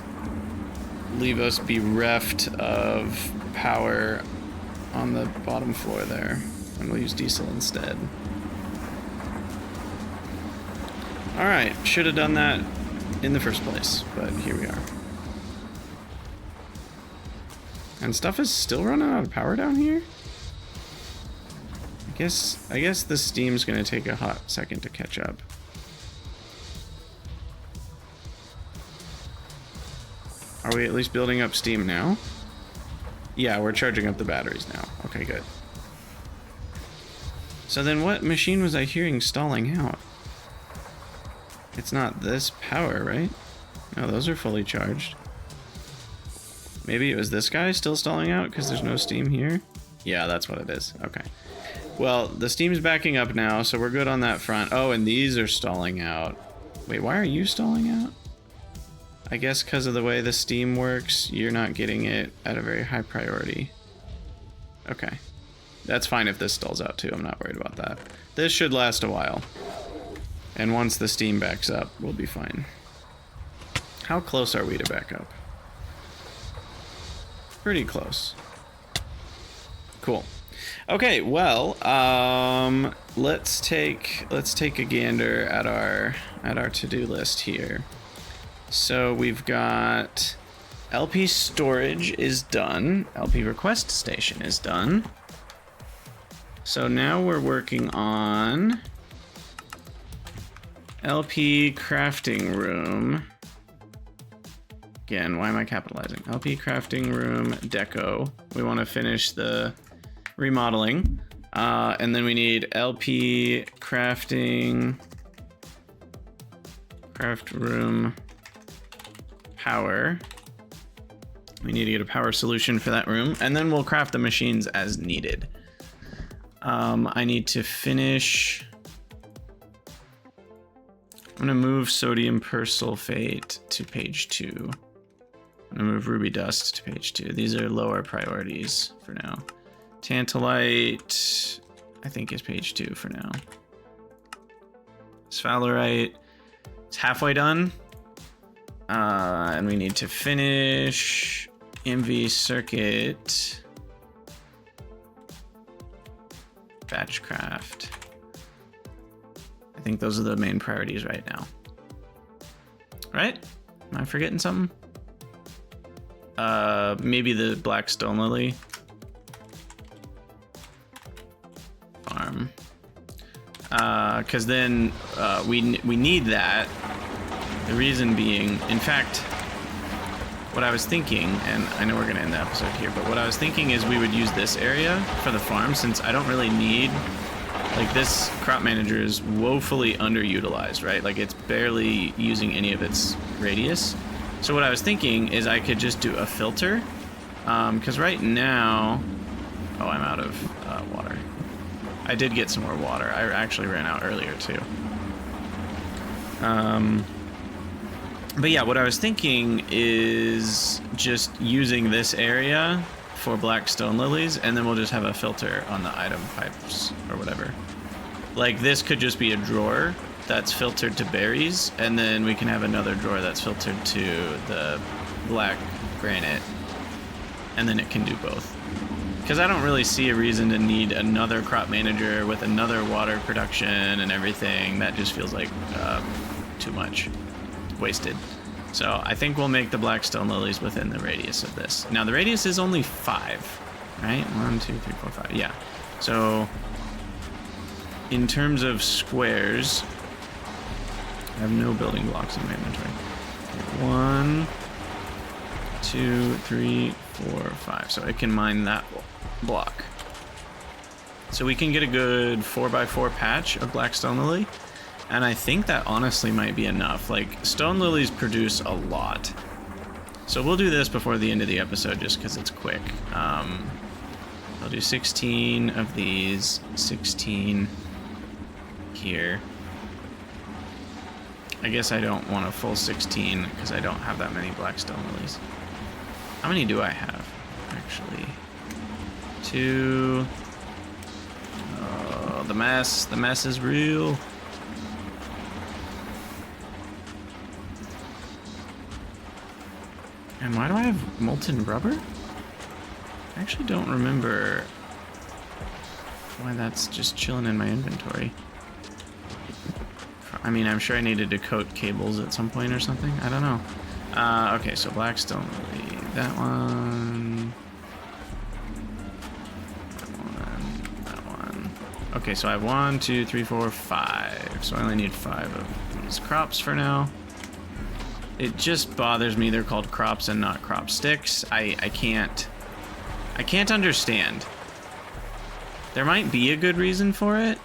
leave us bereft of power on the bottom floor there, and we'll use diesel instead. Alright, should have done that in the first place, but here we are. And stuff is still running out of power down here? I guess the steam's gonna take a hot second to catch up. Are we at least building up steam now? Yeah, we're charging up the batteries now. Okay, good. So then what machine was I hearing stalling out? It's not this power, right? No, those are fully charged. Maybe it was this guy still stalling out because there's no steam here? Yeah, that's what it is. Okay. Well, the steam's backing up now, so we're good on that front. Oh, and these are stalling out. Wait, why are you stalling out? I guess because of the way the steam works, you're not getting it at a very high priority. Okay. That's fine if this stalls out too, I'm not worried about that. This should last a while. And once the steam backs up, we'll be fine. How close are we to back up? Pretty close. Cool. Okay, well, let's take a gander at our to-do list here. So we've got LP storage is done. LP request station is done. So now we're working on LP crafting room. Again, why am I capitalizing? LP crafting room deco. We want to finish the remodeling. And then we need LP crafting craft room power. We need to get a power solution for that room, and then we'll craft the machines as needed. I need to finish. I'm gonna move sodium persulfate to page 2. I'm gonna move ruby dust to page 2. These are lower priorities for now. Tantalite, I think, is page 2 for now. Sphalerite, it's halfway done. And we need to finish MV circuit. Batchcraft. I think those are the main priorities right now. Right? Am I forgetting something? Maybe the black stone lily farm. Because then we need that. The reason being, in fact, what I was thinking, and I know we're going to end the episode here, but what I was thinking is we would use this area for the farm, since I don't really need, like, this crop manager is woefully underutilized, right? Like, it's barely using any of its radius. So what I was thinking is I could just do a filter, because right now, oh, I'm out of water. I did get some more water. I actually ran out earlier too. But yeah, what I was thinking is just using this area for black stone lilies, and then we'll just have a filter on the item pipes or whatever. Like, this could just be a drawer that's filtered to berries, and then we can have another drawer that's filtered to the black granite, and then it can do both. Because I don't really see a reason to need another crop manager with another water production and everything. That just feels like too much. Wasted. So I think we'll make the black stone lilies within the radius of this. Now the radius is only 5, right? 1, 2, 3, 4, 5. Yeah. So in terms of squares, I have no building blocks in my inventory. 1, 2, 3, 4, 5. So it can mine that block. So we can get a good 4x4 patch of black stone lily. And I think that honestly might be enough. Like, stone lilies produce a lot. So we'll do this before the end of the episode just because it's quick. I'll do 16 of these, 16 here. I guess I don't want a full 16 because I don't have that many black stone lilies. How many do I have, actually? 2. Oh, the mess is real. And why do I have molten rubber? I actually don't remember why that's just chilling in my inventory. I mean, I'm sure I needed to coat cables at some point or something. I don't know. Okay, so black stone lily. That one. That one. Okay, so I have 1, 2, 3, 4, 5. So I only need 5 of these crops for now. It just bothers me they're called crops and not crop sticks. I can't understand. There might be a good reason for it,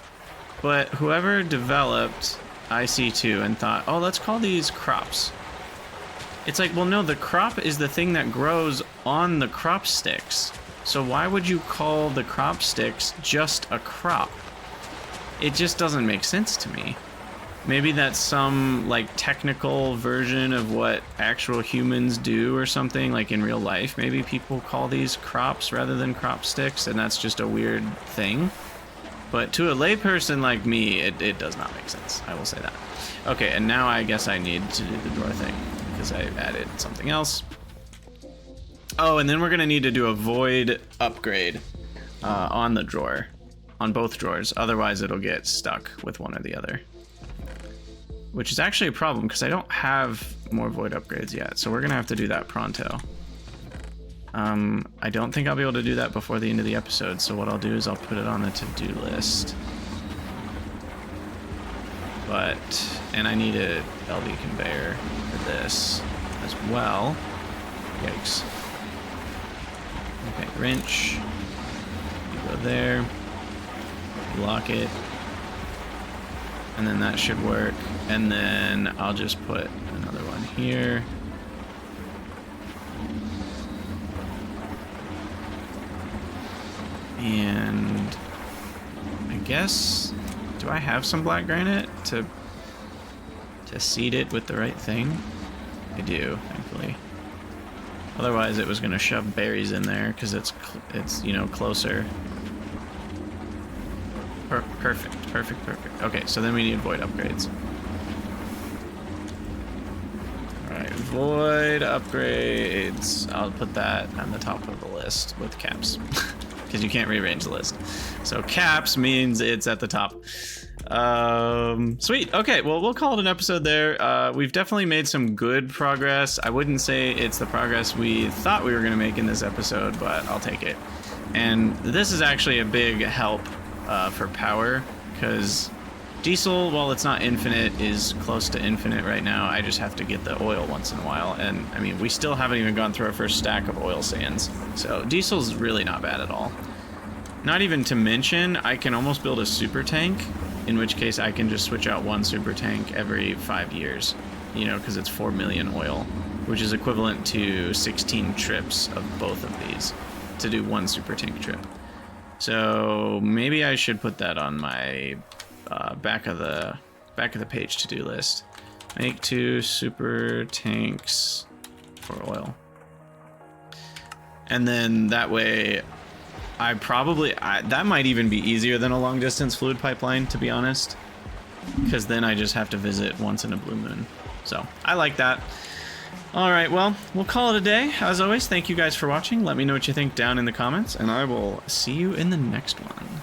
but whoever developed IC2 and thought, oh, let's call these crops. It's like, well, no, the crop is the thing that grows on the crop sticks. So why would you call the crop sticks just a crop? It just doesn't make sense to me. Maybe that's some, like, technical version of what actual humans do or something, like in real life. Maybe people call these crops rather than crop sticks, and that's just a weird thing. But to a layperson like me, it does not make sense. I will say that. Okay, and now I guess I need to do the drawer thing, because I added something else. Oh, and then we're going to need to do a void upgrade on the drawer, on both drawers. Otherwise, it'll get stuck with one or the other. Which is actually a problem because I don't have more void upgrades yet, so we're gonna have to do that pronto. I don't think I'll be able to do that before the end of the episode, so what I'll do is I'll put it on the to-do list. And I need a LV conveyor for this as well. Yikes. Okay, wrench. You go there. Lock it. And then that should work. And then I'll just put another one here. And I guess, do I have some black granite to seed it with the right thing? I do, thankfully. Otherwise, it was going to shove berries in there because it's you know, closer. Perfect. Okay, so then we need void upgrades. Alright, void upgrades. I'll put that on the top of the list with caps. Because you can't rearrange the list. So caps means it's at the top. Sweet. Okay, well, we'll call it an episode there. We've definitely made some good progress. I wouldn't say it's the progress we thought we were going to make in this episode, but I'll take it. And this is actually a big help for power, because diesel, while it's not infinite, is close to infinite right now. I just have to get the oil once in a while, and I mean, we still haven't even gone through our first stack of oil sands, so diesel's really not bad at all. Not even to mention, I can almost build a super tank, in which case I can just switch out one super tank every 5 years, you know, because it's 4 million oil, which is equivalent to 16 trips of both of these to do one super tank trip. So maybe I should put that on my back of the page to-do list. Make 2 super tanks for oil. And then that way that might even be easier than a long distance fluid pipeline, to be honest, because then I just have to visit once in a blue moon. So I like that. All right, well, we'll call it a day. As always, thank you guys for watching. Let me know what you think down in the comments, and I will see you in the next one.